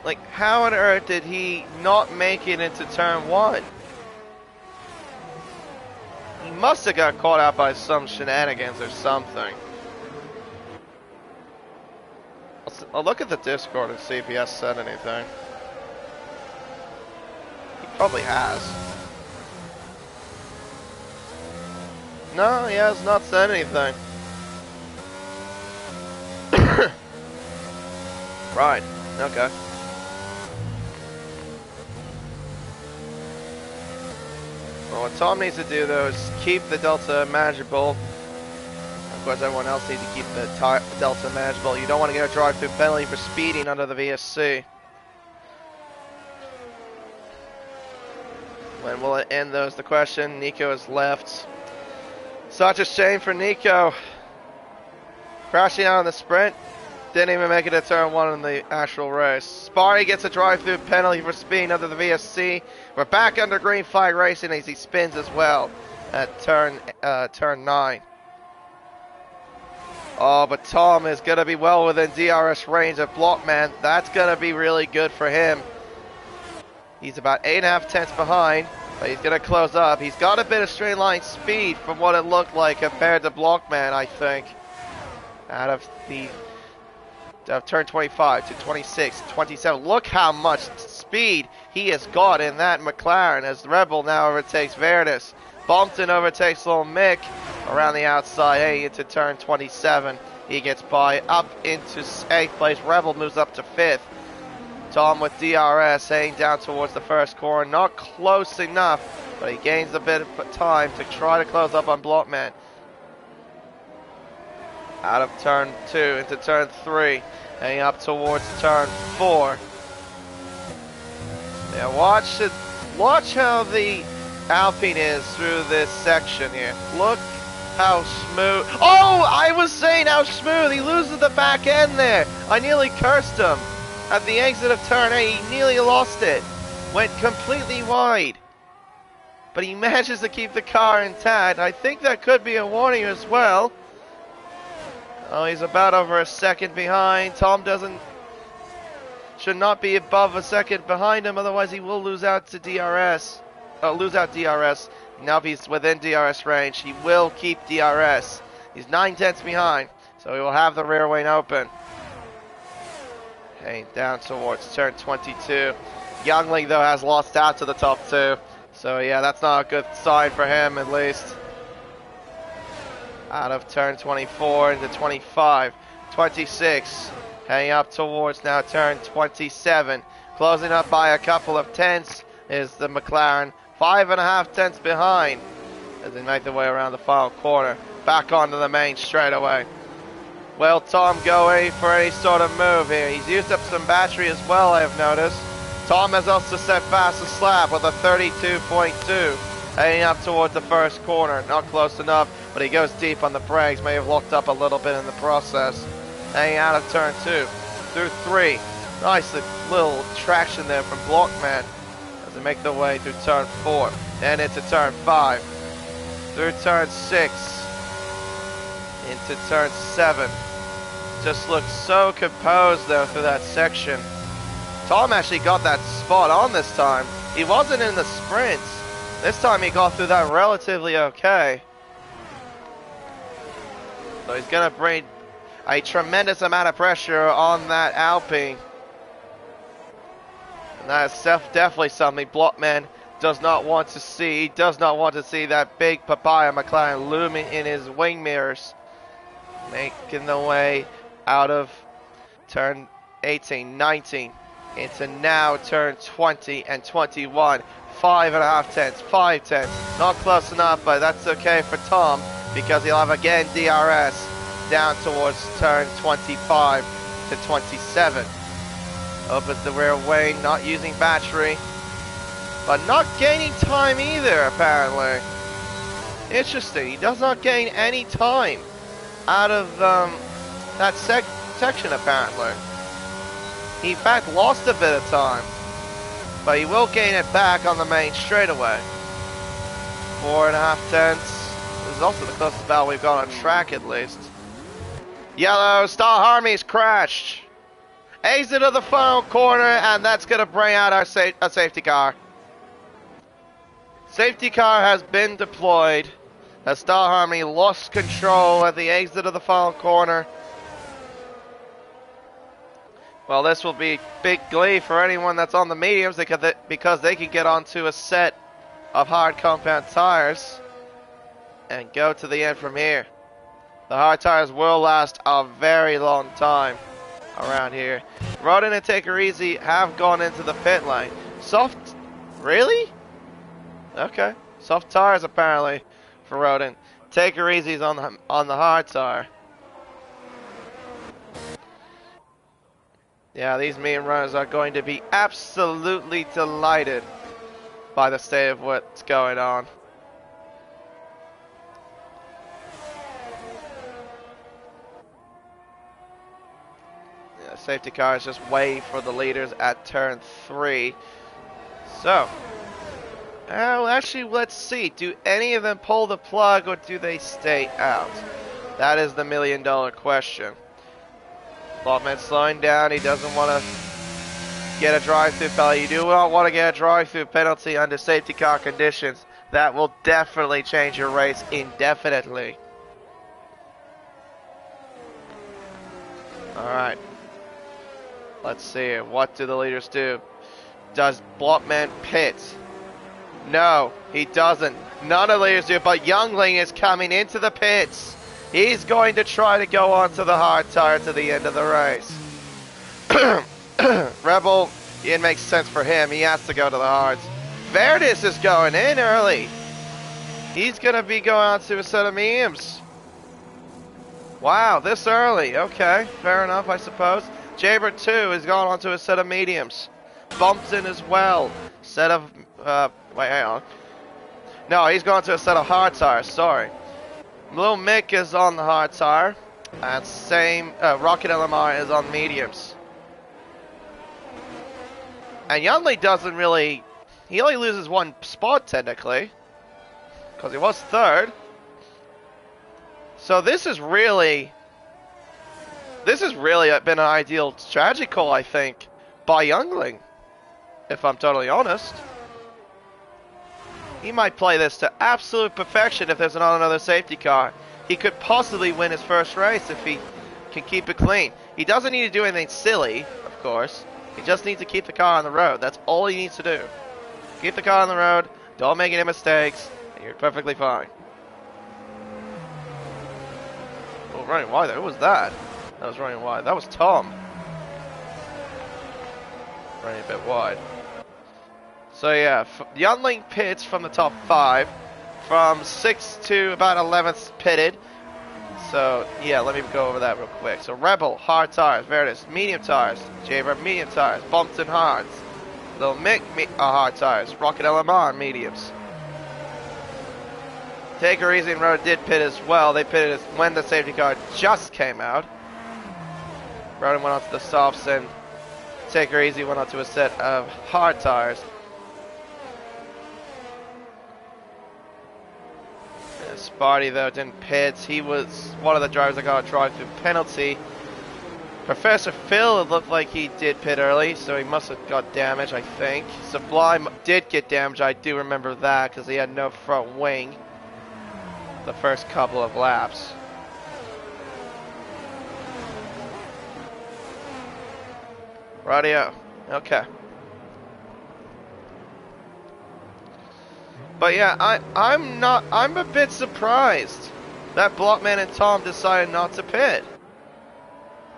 Like, how on earth did he not make it into turn 1? He must have got caught out by some shenanigans or something. I'll look at the Discord and see if he has said anything. He probably has. No, he has not said anything. Right, okay. Well, what Tom needs to do, though, is keep the Delta manageable. Of course, everyone else needs to keep the Delta manageable. You don't want to get a drive-through penalty for speeding under the VSC. When will it end, though, is the question. Nico has left. Such a shame for Nico. Crashing out in the sprint. Didn't even make it to turn 1 in the actual race. Sparty gets a drive-through penalty for speeding under the VSC. We're back under green flag racing as he spins as well at turn 9. Oh, but Tom is going to be well within DRS range of Blockman. That's going to be really good for him. He's about 8.5 tenths behind, but he's going to close up. He's got a bit of straight line speed from what it looked like compared to Blockman, I think. Out of turn 25 to 26, 27. Look how much speed he has got in that McLaren as Rebel now overtakes Verdis. Bumpton overtakes Little Mick around the outside, heading into turn 27. He gets by up into 8th place. Rebel moves up to 5th. Tom with DRS heading down towards the first corner. Not close enough, but he gains a bit of time to try to close up on Blockman. Out of turn 2 into turn 3, heading up towards turn 4. Yeah, watch how the Alpine is through this section here. Look how smooth. Oh, I was saying how smooth. He loses the back end there. I nearly cursed him. At the exit of turn 8, he nearly lost it. Went completely wide. But he manages to keep the car intact. I think that could be a warning as well. Oh, he's about over a second behind. Tom should not be above a second behind him, otherwise he will lose out to DRS. Lose out DRS. Now if he's within DRS range, he will keep DRS. He's 9 tenths behind, so he will have the rear wing open. Heading down towards turn 22. Youngling, though, has lost out to the top 2. So yeah, that's not a good sign for him, at least. Out of turn 24 into 25, 26, heading up towards now turn 27. Closing up by a couple of tenths is the McLaren, 5.5 tenths behind as they make their way around the final corner. Back onto the main straightaway. Will Tom go for any sort of move here? He's used up some battery as well, I have noticed. Tom has also set fast a slap with a 32.2. Heading up towards the first corner, not close enough, but he goes deep on the brakes, may have locked up a little bit in the process. Heading out of turn 2, through 3. Nice little traction there from Blockman as they make their way through turn 4, and into turn 5, through turn 6, into turn 7. Just looks so composed though through that section. Tom actually got that spot on this time. He wasn't in the sprints. This time he got through that relatively okay. So he's going to bring a tremendous amount of pressure on that Alpine. And that is definitely something Blockman does not want to see. He does not want to see that big papaya McLaren looming in his wing mirrors. Making the way out of turn 18, 19, into now turn 20 and 21. 5.5 tenths, 5 tenths. Not close enough, but that's okay for Tom because he'll have again DRS. down towards turn 25 to 27. Opens the rear wing, not using battery, but not gaining time either, apparently. Interesting, he does not gain any time out of that section, apparently. He in fact lost a bit of time, but he will gain it back on the main straightaway. 4.5 tenths. This is also the closest battle we've got on track, at least. Yellow, Star Harmy's crashed. Exit of the final corner, and that's going to bring out our safety car. Safety car has been deployed as Star Harmony lost control at the exit of the final corner. Well, this will be big glee for anyone that's on the mediums because they can get onto a set of hard compound tires and go to the end from here. The hard tires will last a very long time around here. Rodin and Take Her Easy have gone into the pit lane. Soft, really? Okay, soft tires apparently for Rodin. Take Her Easy's on the hard tire. Yeah, these medium runners are going to be absolutely delighted by the state of what's going on. Yeah, safety cars just wait for the leaders at turn 3. So, actually, let's see. Do any of them pull the plug or do they stay out? That is the million-dollar question. Blockman slowing down. He doesn't want to get a drive-through penalty. You do not want to get a drive-through penalty under safety car conditions. That will definitely change your race indefinitely. Alright. Let's see. What do the leaders do? Does Blockman pit? No, he doesn't. None of the leaders do, but Youngling is coming into the pits. He's going to try to go onto the hard tire to the end of the race. Rebel, it makes sense for him. He has to go to the hards. Verdis is going in early. He's going to be going on to a set of mediums. Wow, this early. Okay, fair enough, I suppose. Jaber 2 is going on to a set of mediums. Bumpton as well. Set of... wait, hang on. No, he's going to a set of hard tires, sorry. Little Mick is on the hard tire. And same... Rocket LMR is on mediums. And Yunley doesn't really... He only loses one spot, technically. Because he was third. So this is really... This has really been an ideal strategy call, I think, by Youngling. If I'm totally honest. He might play this to absolute perfection if there's not another safety car. He could possibly win his first race if he can keep it clean. He doesn't need to do anything silly, of course. He just needs to keep the car on the road. That's all he needs to do. Keep the car on the road, don't make any mistakes, and you're perfectly fine. Oh, running wide there. Who was that? That was running wide. That was Tom. Running a bit wide. So yeah, Youngling pits from the top 5. From 6th to about 11th pitted. So yeah, let me go over that real quick. So Rebel, hard tires. Verdis, medium tires. Jaber, medium tires. Bumpton, hards. Little Mick, hard tires. Rocket LMR, mediums. Take Her Easy and Road did pit as well. They pitted when the safety car just came out. Roden went onto the softs and Take Her Easy went onto a set of hard tires. Sparty though didn't pit. He was one of the drivers that got a drive-through penalty. Professor Phil, it looked like he did pit early, so he must have got damage, I think. Sublime did get damage, I do remember that, because he had no front wing the first couple of laps. Radio, okay. But yeah, I'm a bit surprised that Blockman and Tom decided not to pit.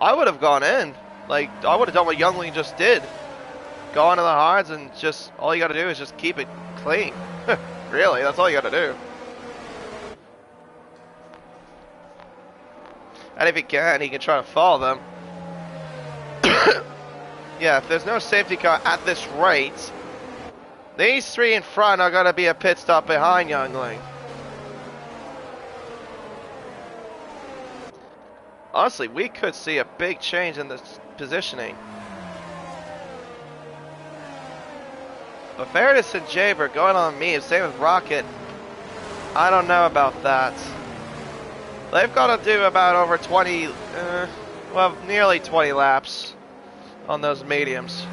I would have gone in. Like, I would have done what Youngling just did. Go into the hards and just, all you gotta do is just keep it clean. Really, that's all you gotta do. And if he can try to follow them. Yeah, if there's no safety car at this rate, these three in front are going to be a pit stop behind Youngling. Honestly, we could see a big change in this positioning. But Veritas and Jaber going on me, same with Rocket. I don't know about that. They've got to do about over 20, well, nearly 20 laps on those mediums.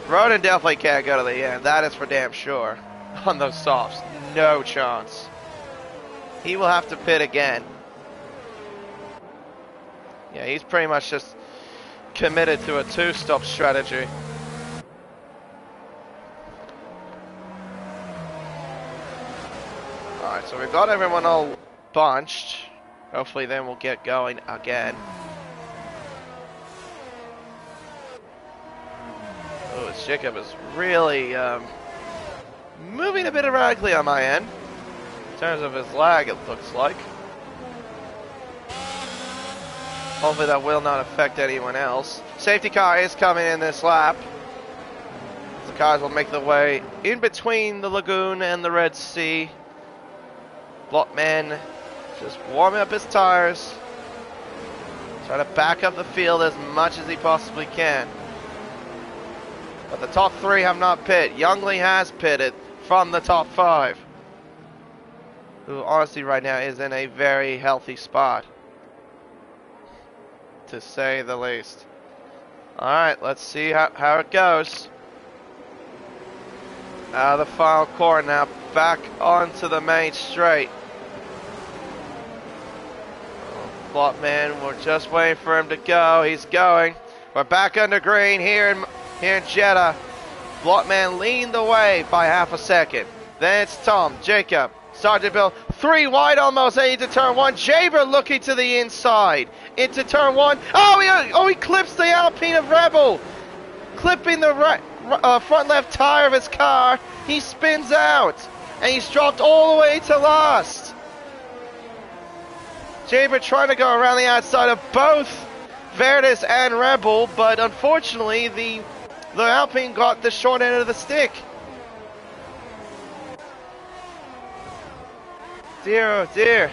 Roden definitely can't go to the end, that is for damn sure. On those softs, no chance. He will have to pit again. Yeah, he's pretty much just committed to a two-stop strategy. Alright, so we've got everyone all bunched. Hopefully then we'll get going again. Oh, Jacob is really moving a bit erratically on my end. In terms of his lag, it looks like. Hopefully that will not affect anyone else. Safety car is coming in this lap. The cars will make their way in between the lagoon and the Red Sea. Blockman just warming up his tires. Trying to back up the field as much as he possibly can. But the top three have not pit. Youngling has pitted from the top five. Who honestly right now is in a very healthy spot, to say the least. Alright, let's see how it goes. Out of the final corner now, back onto the main straight. Blockman, we're just waiting for him to go. He's going. We're back under green here in Jeddah. Blockman leaned away by half a second. Then it's Tom, Jacob, Sergeant Bill, three wide almost into turn one. Jaber looking to the inside into turn one. He clips the Alpine of Rebel, clipping the front left tire of his car. He spins out and he's dropped all the way to last. Jaber trying to go around the outside of both Veritas and Rebel, but unfortunately the Alpine got the short end of the stick. Dear, oh dear.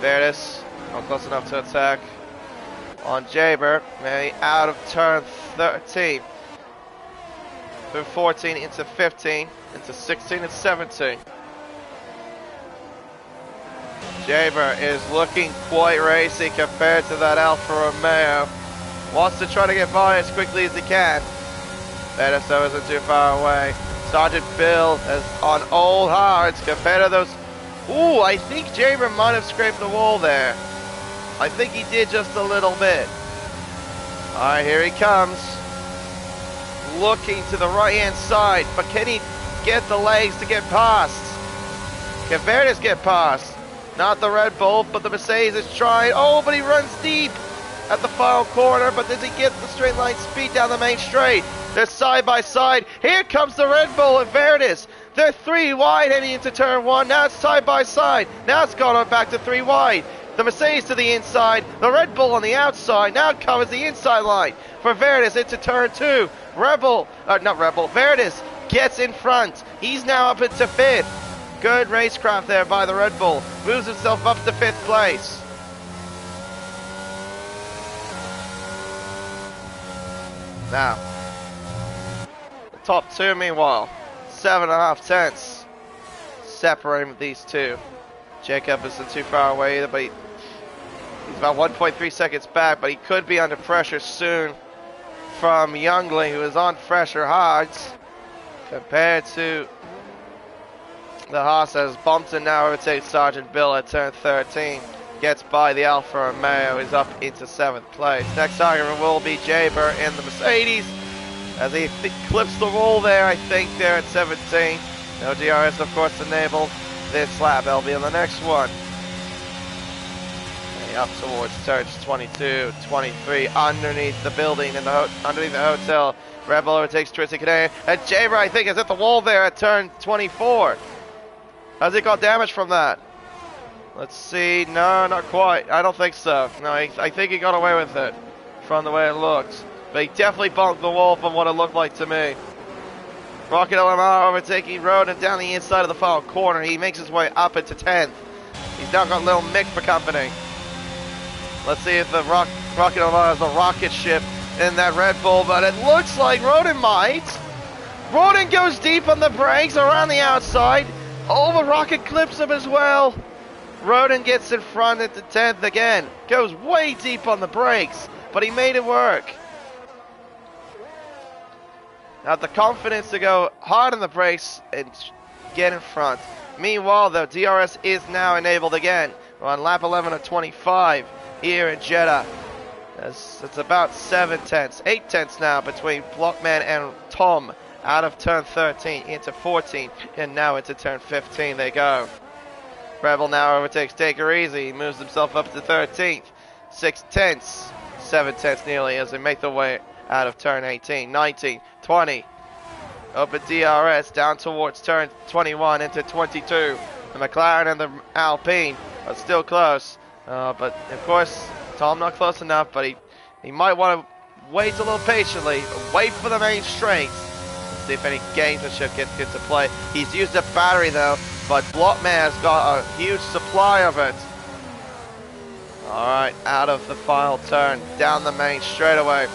Veritas not close enough to attack on Jaber. Maybe out of turn 13. Through 14 into 15, into 16 and 17. Jaber is looking quite racy compared to that Alfa Romeo. Wants to try to get by as quickly as he can. Veritas though isn't too far away. Sergeant Bill is on old hards compared to those. Ooh, I think Jaber might have scraped the wall there. I think he did just a little bit. Alright, here he comes. Looking to the right hand side, but can he get the legs to get past? Can Veritas get past? Not the Red Bull, but the Mercedes is trying. Oh, but he runs deep at the final corner, but does he get the straight line speed down the main straight? They're side by side. Here comes the Red Bull and Veritas. They're three wide heading into turn one. Now it's side by side. Now it's gone on back to three wide. The Mercedes to the inside. The Red Bull on the outside. Now it covers the inside line for Veritas into turn two. Veritas gets in front. He's now up into fifth. Good racecraft there by the Red Bull. Moves himself up to fifth place. Now, the top two, meanwhile, 7.5 tenths separating these two. Jacob isn't too far away either, but he's about 1.3 seconds back, but he could be under pressure soon from Youngling, who is on fresher hards compared to the Haas as Bumpton now overtakes Sergeant Bill at turn 13. Gets by the Alfa Romeo, is up into 7th place. Next target will be Jaber in the Mercedes as he clips the wall there, I think, there at 17. No DRS, of course, enabled this lap. They'll be on the next one. And up towards turns 22, 23, underneath the building, and underneath the hotel. Rebel overtakes Tristan Canadian, and Jaber, I think, is at the wall there at turn 24. Has he got damage from that? Let's see. No, not quite. I don't think so. No, I think he got away with it from the way it looked. But he definitely bumped the wall from what it looked like to me. Rocket LMR overtaking Roden down the inside of the final corner. He makes his way up into 10th. He's now got Little Mick for company. Let's see if the Rocket LMR has the rocket ship in that Red Bull, but it looks like Roden might. Roden goes deep on the brakes around the outside. Oh, the rocket clips him as well. Roden gets in front into 10th again. Goes way deep on the brakes, but he made it work. Had the confidence to go hard on the brakes and get in front. Meanwhile, though, DRS is now enabled again. We're on lap 11 of 25 here in Jeddah. It's about 7 tenths, 8 tenths now between Blockman and Tom out of turn 13 into 14, and now into turn 15 they go. Rebel now overtakes Take Her Easy. He moves himself up to 13th. 6 tenths, 7 tenths nearly as they make their way out of turn 18, 19, 20. Up at DRS down towards turn 21 into 22. The McLaren and the Alpine are still close. But of course, Tom not close enough, but he might want to wait a little patiently, wait for the main straight. See if any gamesmanship gets into play. He's used a battery though, but Blockman has got a huge supply of it. Alright, out of the final turn, down the main straightaway.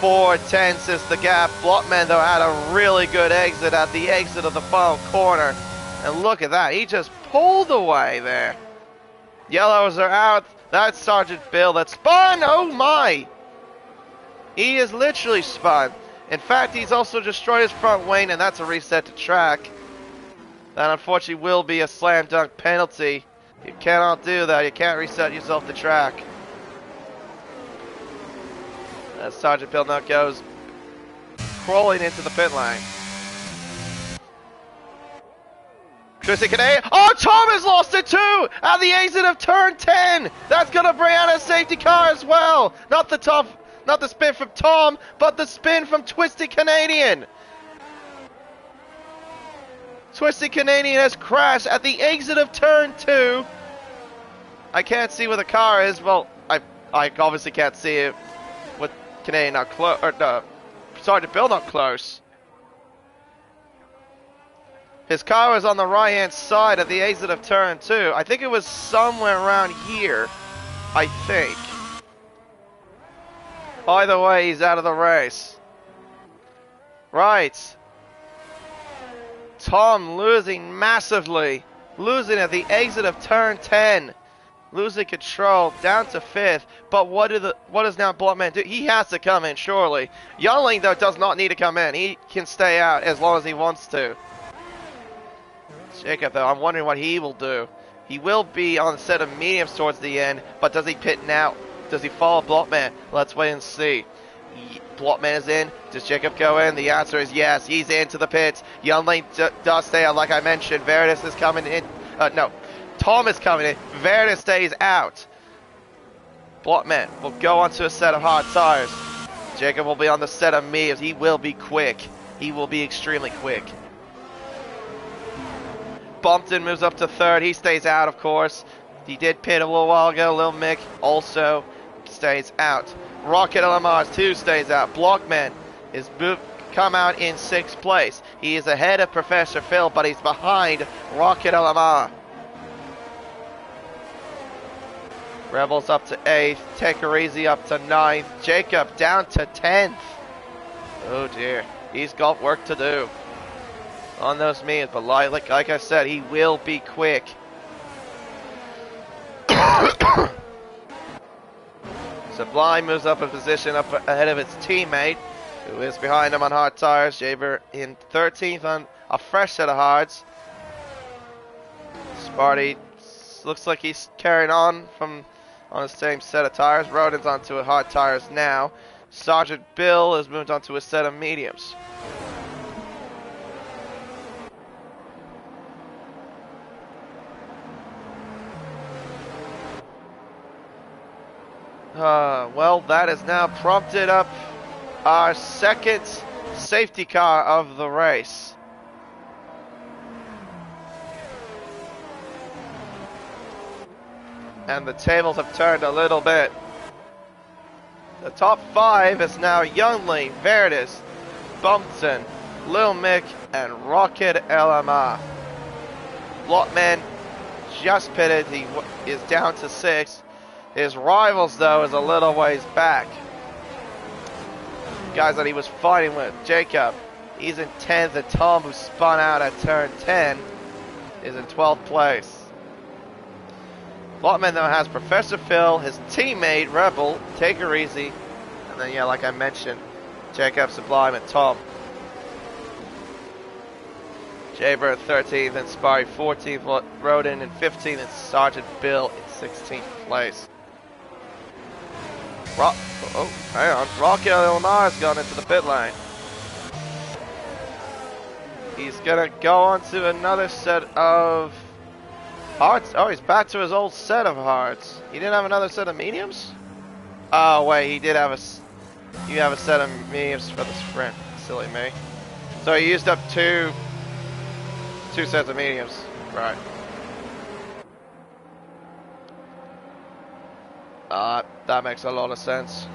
4 tenths is the gap. Blockman though had a really good exit at the exit of the final corner. And look at that, he just pulled away there. Yellows are out. That's Sergeant Bill that spun. Oh my! He is literally spun. In fact, he's also destroyed his front wing, and that's a reset to track. That unfortunately will be a slam dunk penalty. You cannot do that. You can't reset yourself to track. As Sergeant Bill now goes crawling into the pit lane. Twisty Canadian. Oh, Tom has lost it too! At the exit of turn 10! That's going to bring out a safety car as well! Not the spin from Tom, but the spin from Twisty Canadian! Twisty Canadian has crashed at the exit of turn 2. I can't see where the car is. Well, I obviously can't see it with Canadian not close, or Sergeant Bill not close. His car was on the right-hand side at the exit of turn 2. I think it was somewhere around here. I think. Either way, he's out of the race. Right. Tom losing massively. Losing at the exit of turn 10. Losing control down to 5th. But what does now Blockman do? He has to come in, surely. Youngling, though, does not need to come in. He can stay out as long as he wants to. Jacob, though, I'm wondering what he will do. He will be on a set of mediums towards the end, but does he pit now? Does he follow Blockman? Let's wait and see. Blockman is in. Does Jacob go in? The answer is yes. He's into the pits. Youngling does stay out, like I mentioned. Veritas is coming in. No, Tom is coming in. Veritas stays out. Blockman will go onto a set of hard tires. Jacob will be on the set of mediums. He will be quick. He will be extremely quick. Bumpton moves up to 3rd. He stays out, of course. He did pit a little while ago. Lil Mick also stays out. Rocket LMRs 2 stays out. Blockman is come out in 6th place. He is ahead of Professor Phil, but he's behind Rocket LMR. Rebels up to 8th. Take Her Easy up to 9th. Jacob down to 10th. Oh dear. He's got work to do on those mediums, but like I said, he will be quick. Sublime moves up a position up ahead of its teammate, who is behind him on hard tires. Jaber in 13th on a fresh set of hards. Sparty looks like he's carrying on on the same set of tires. Rodin's onto hard tires now. Sergeant Bill has moved onto a set of mediums. Well, that has now prompted up our second safety car of the race. and the tables have turned a little bit. The top 5 is now Youngling, Verdis, Bumpton, Lil Mick, and Rocket LMR. Blockman just pitted, he is down to 6. His rivals, though, is a little ways back. Guys that he was fighting with, Jacob, he's in 10th, and Tom, who spun out at turn 10, is in 12th place. Blockman, though, has Professor Phil, his teammate, Rebel, Take Her Easy, and then, yeah, like I mentioned, Jacob, Sublime, and Tom. Jaybird 13th, and Sparry 14th, Rodin in 15th, and Sergeant Bill in 16th place. Hang on. Rocky Lamar's gone into the pit lane. He's gonna go on to another set of hearts. Oh, he's back to his old set of hearts. He didn't have another set of mediums? Oh, wait, he did have you have a set of mediums for the sprint. Silly me. So he used up two sets of mediums. Right. That makes a lot of sense.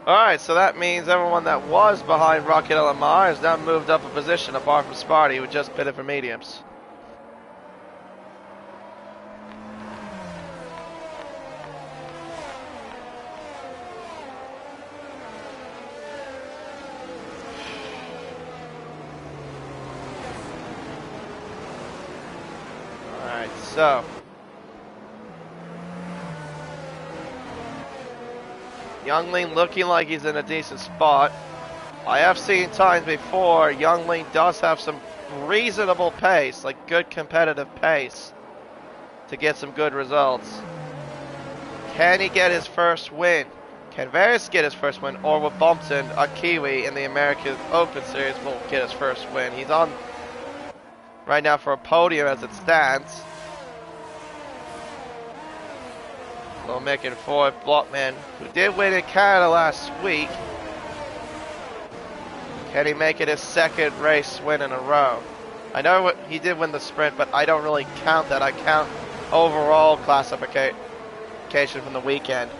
Alright, so that means everyone that was behind Rocket LMR has now moved up a position, apart from Sparty, who just pitted for mediums. Alright, so Youngling looking like he's in a decent spot. I have seen times before Youngling does have some reasonable pace, like good competitive pace, to get some good results. Can he get his first win? Can Varys get his first win? Or will Bumpton, a Kiwi in the American Open Series, will get his first win? He's on right now for a podium as it stands. Lil Mick in 4th, Blockman, who did win in Canada last week. Can he make it his second race win in a row? I know he did win the sprint, but I don't really count that. I count overall classification from the weekend.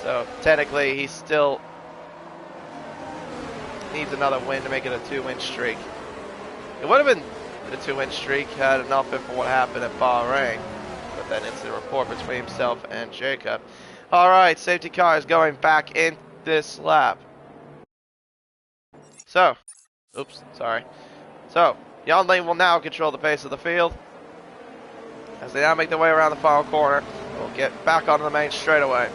So technically he still needs another win to make it a 2-win streak. It would have been a 2-win streak had it not been for what happened at Bahrain. But then it's the report between himself and Jacob. Alright, safety car is going back in this lap. So, Youngling will now control the pace of the field. As they now make their way around the final corner, we'll get back onto the main straightaway.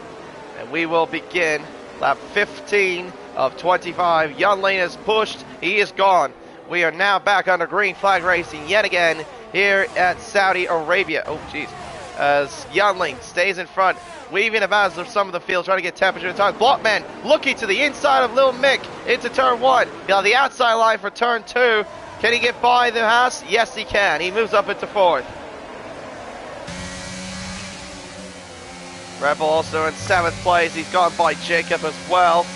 And we will begin lap 15 of 25. Youngling is pushed, he is gone. We are now back under green flag racing yet again here at Saudi Arabia. Oh, jeez. As Youngling stays in front, weaving about some of the field, trying to get temperature and time. Blockman looking to the inside of Lil Mick into turn 1. He'll have the outside line for turn 2. Can he get by the Haas? Yes, he can. He moves up into 4th. Rebel also in 7th place. He's gone by Jacob as well.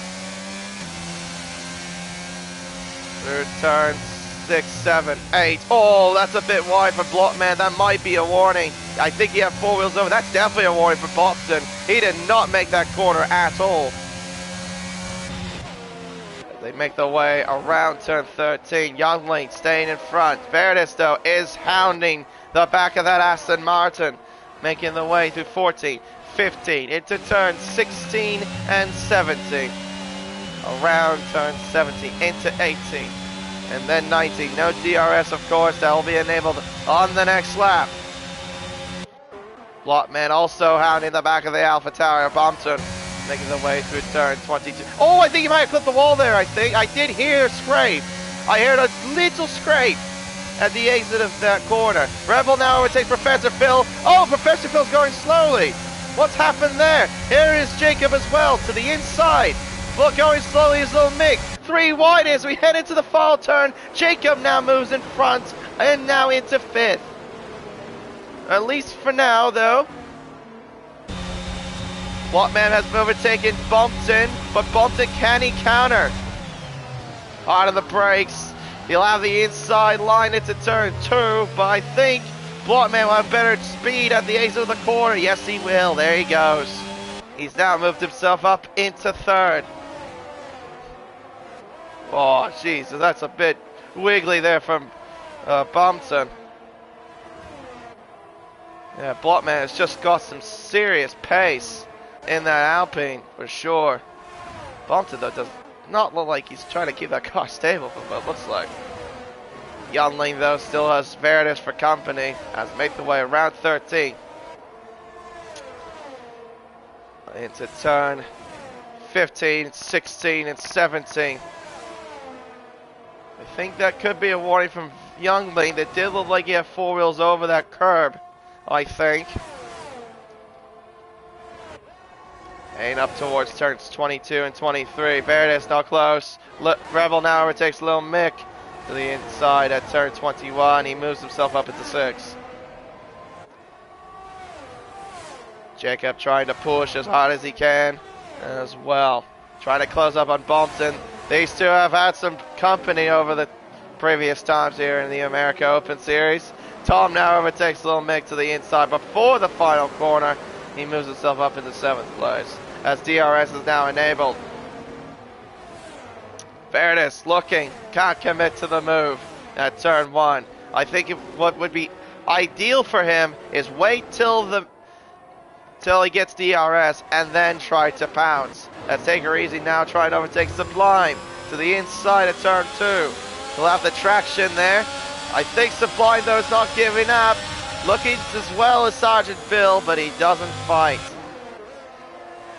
Through turns 6, 7, 8. Oh, that's a bit wide for Blockman. That might be a warning. I think he had 4 wheels over. That's definitely a warning for Boston. He did not make that corner at all. They make their way around turn 13. Youngling staying in front. Verdis, though, is hounding the back of that Aston Martin. Making their way through 14, 15, into turn 16 and 17. Around turn 17, into 18. And then 19. No DRS, of course. That will be enabled on the next lap. Blockman also hounding the back of the Alpha Tower. Bumpton making their way through turn 22. Oh, I think he might have clipped the wall there, I think. I did hear a scrape. I heard a little scrape at the exit of that corner. Rebel now overtakes Professor Phil. Oh, Professor Phil's going slowly. What's happened there? Here is Jacob as well to the inside. But going slowly is Lil Mick. 3 wide as we head into the final turn. Jacob now moves in front and now into 5th. At least for now, though. Blockman has overtaken Bumpton, but Bumpton, can he counter? Out of the brakes. He'll have the inside line into turn 2, but I think Blockman will have better speed at the ace of the corner. Yes, he will. There he goes. He's now moved himself up into 3rd. Oh, jeez, that's a bit wiggly there from Bumpton. Yeah, Blockman has just got some serious pace in that Alpine, for sure. Bumpton, though, does not look like he's trying to keep that car stable from what it looks like. Youngling, though, still has Veritas for company as make the way around 13. Into turn 15, 16, and 17. I think that could be a warning from Youngling. That did look like he had 4 wheels over that curb, I think. And up towards turns 22 and 23. Veritas not close. Rebel now overtakes Lil Mick to the inside at turn 21. He moves himself up into 6. Jacob trying to push as hard as he can as well. Trying to close up on Bumpton. These two have had some company over the previous times here in the America Open Series. Tom now overtakes Lil Mick to the inside before the final corner. He moves himself up into 7th place as DRS is now enabled. Veritas looking, can't commit to the move at turn 1. I think what would be ideal for him is wait till he gets DRS and then try to pounce. Let's take her easy now, try and overtake Sublime to the inside of turn 2. He'll have the traction there. I think Sublime, though, is not giving up. Looking as well as Sergeant Bill, but he doesn't fight.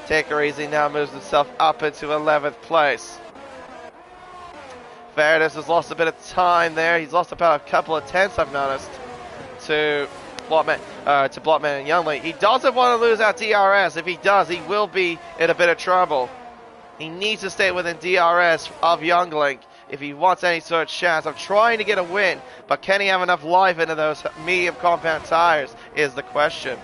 Take her easy now moves himself up into 11th place. Veritas has lost a bit of time there. He's lost about a couple of tenths, I've noticed, to Blockman and Youngling. He doesn't want to lose out DRS. If he does, he will be in a bit of trouble. He needs to stay within DRS of Youngling if he wants any sort of chance of trying to get a win. But can he have enough life into those medium compound tires is the question.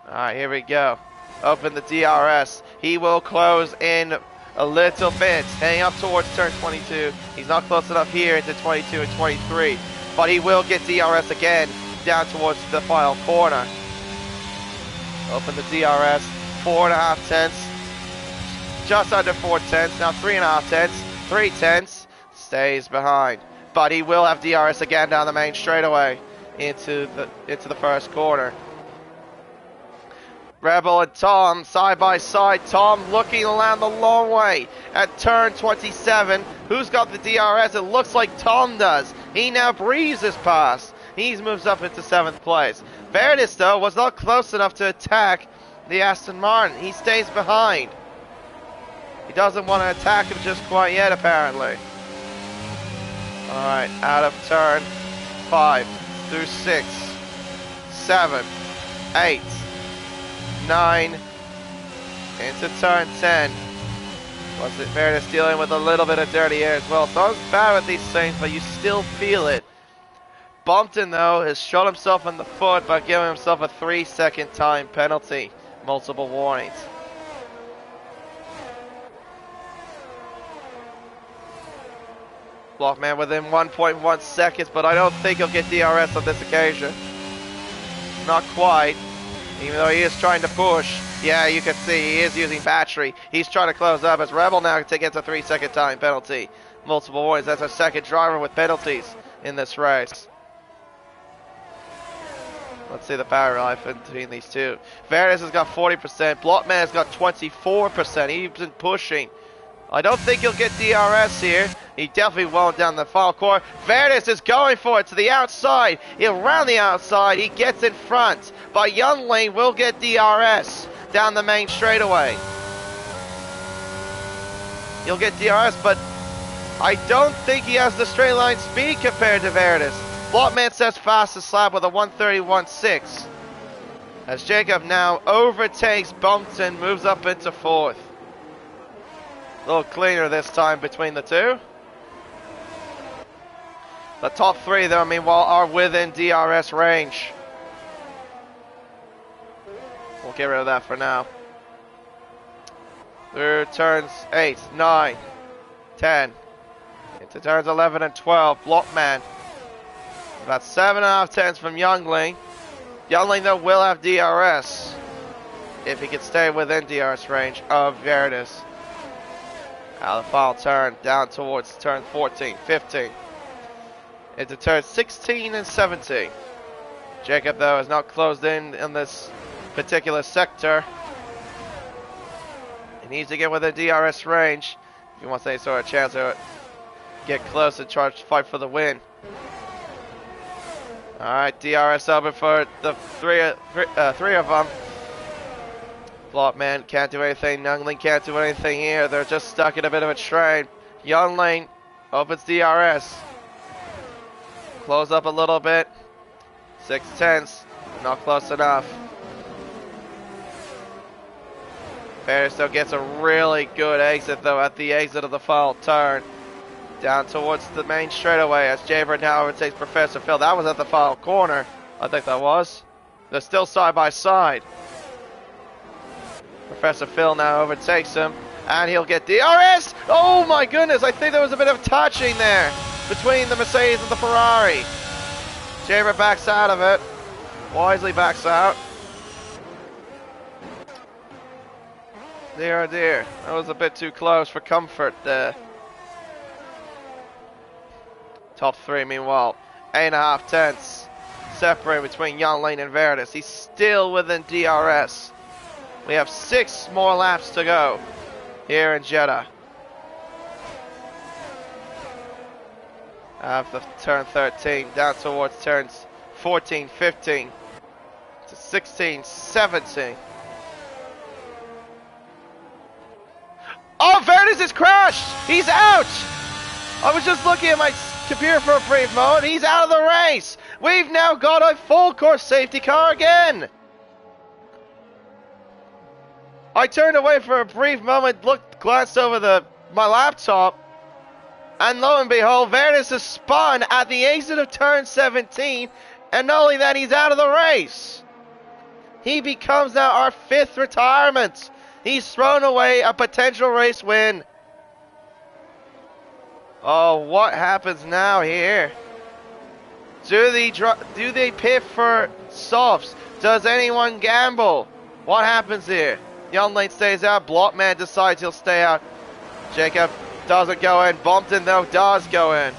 Alright, here we go. Open the DRS. He will close in a little bit, heading up towards turn 22. He's not close enough here into 22 and 23, but he will get DRS again down towards the final corner. Open the DRS, 4.5 tenths, just under 4 tenths, now 3.5 tenths, 3 tenths, stays behind. But he will have DRS again down the main straightaway into the first corner. Rebel and Tom side by side. Tom looking around the long way at turn 27. Who's got the DRS? It looks like Tom does. He now breezes past. He moves up into 7th place. Veritas, though, was not close enough to attack the Aston Martin. He stays behind. He doesn't want to attack him just quite yet, apparently. Alright, out of turn 5 through 6, 7, 8, 9, into turn 10. Was it Veritas dealing with a little bit of dirty air as well? It's not as bad with these things, but you still feel it. Bumpton, though, has shot himself in the foot by giving himself a 3-second time penalty. Multiple warnings. Blockman within 1.1 seconds, but I don't think he'll get DRS on this occasion. Not quite. Even though he is trying to push. Yeah, you can see he is using battery. He's trying to close up as Rebel now gets a 3-second time penalty. Multiple warnings. That's our second driver with penalties in this race. Let's see the power life between these two. Veritas has got 40%. Blockman has got 24%. He's been pushing. I don't think he'll get DRS here. He definitely won't down the final corner. Veritas is going for it to the outside. He'll round the outside. He gets in front. But Youngling will get DRS down the main straightaway. He'll get DRS, but I don't think he has the straight line speed compared to Veritas. Blockman sets fastest lap with a 1:31.6. As Jacob now overtakes Bumpton, moves up into 4th. A little cleaner this time between the two. The top 3, though, meanwhile, are within DRS range. We'll get rid of that for now. Through turns 8, 9, 10, Into turns 11 and 12. Blockman. About 7.5 tenths from Youngling. Youngling, though, will have DRS. If he can stay within DRS range of Veritas. Out of the final turn, down towards turn 14, 15. Into turn 16 and 17. Jacob, though, has not closed in this particular sector. He needs to get within DRS range if he wants any sort of chance to get close and try to fight for the win. Alright, DRS open for the three of them. Blockman can't do anything. Youngling can't do anything here. They're just stuck in a bit of a train. Youngling opens DRS. Close up a little bit. 6 tenths. Not close enough. Paris still gets a really good exit, though, at the exit of the final turn. Down towards the main straightaway as Jaber now overtakes Professor Phil. That was at the final corner. I think that was. They're still side by side. Professor Phil now overtakes him, and he'll get DRS! Oh my goodness, I think there was a bit of touching there between the Mercedes and the Ferrari. Jaber backs out of it. Wisely backs out. Dear, oh dear. That was a bit too close for comfort there. Top 3, meanwhile, 8.5 tenths separate between Youngling and Veritas. He's still within DRS. We have 6 more laps to go here in Jeddah. After turn 13, down towards turns 14, 15, to 16, 17. Oh, Veritas has crashed! He's out! I was just looking at my computer for a brief moment. He's out of the race! We've now got a full course safety car again! I turned away for a brief moment, glanced over my laptop, and lo and behold, Veritas has spun at the exit of turn 17, and not only that, he's out of the race. He becomes now our 5th retirement. He's thrown away a potential race win. Oh, what happens now here? Do they pit for softs? Does anyone gamble? What happens here? Youngling stays out. Blockman decides he'll stay out. Jacob doesn't go in. Bumpton, though, does go in.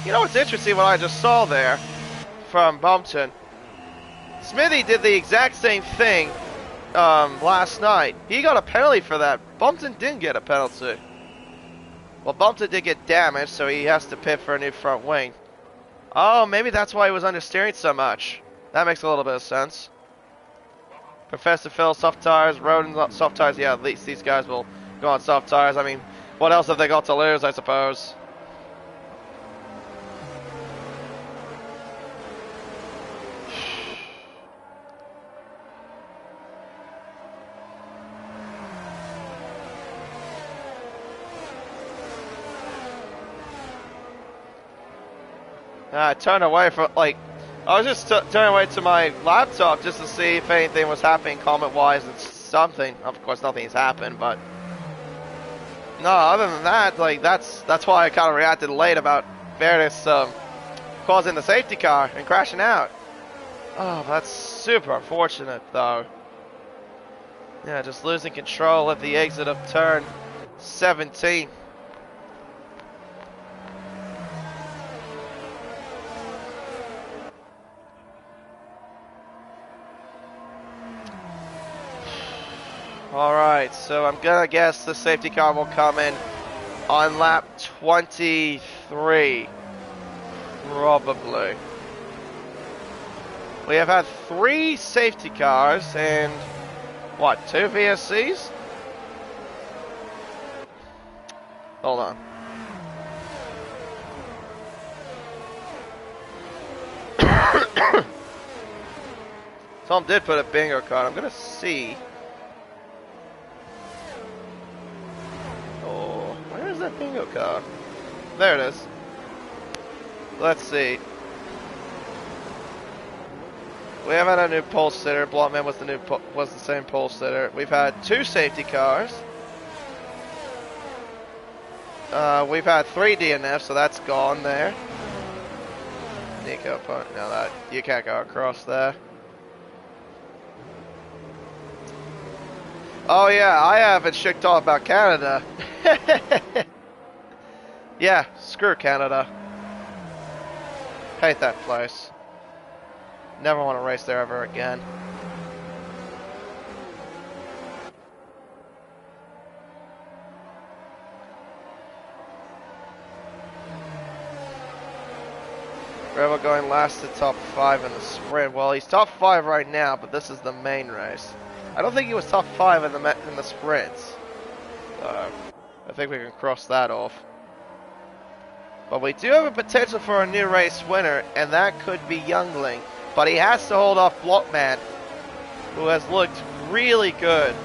You know what's interesting, what I just saw there from Bumpton? Smithy did the exact same thing last night. He got a penalty for that. Bumpton didn't get a penalty. Well, Bumpton did get damaged, so he has to pit for a new front wing. Oh, maybe that's why he was understeering so much. That makes a little bit of sense. Professor Phil, soft tires. Roden, soft tires. Yeah, at least these guys will go on soft tires. I mean, what else have they got to lose, I suppose? I turned away from, I was just turning away to my laptop just to see if anything was happening comment-wise and something. Of course, nothing's happened, but no, other than that, that's why I kind of reacted late about Veritas causing the safety car and crashing out. Oh, that's super unfortunate, though. Yeah, just losing control at the exit of turn 17. Alright, so I'm gonna guess the safety car will come in on lap 23. Probably. We have had 3 safety cars and, what, 2 VSCs? Hold on. Tom did put a bingo card. I'm gonna see. Where's that bingo card? There it is. Let's see. We have had a new pole sitter. Blockman was the same pole sitter. We've had 2 safety cars. We've had 3 DNFs, so that's gone there. Nico, no, that you can't go across there. Oh yeah, I haven't shicked off about Canada. Yeah, screw Canada. Hate that place. Never want to race there ever again. Rebel going last to top 5 in the sprint. Well, he's top 5 right now, but this is the main race. I don't think he was top 5 in the sprints. I think we can cross that off. But we do have a potential for a new race winner, and that could be Youngling. But he has to hold off Blockman, who has looked really good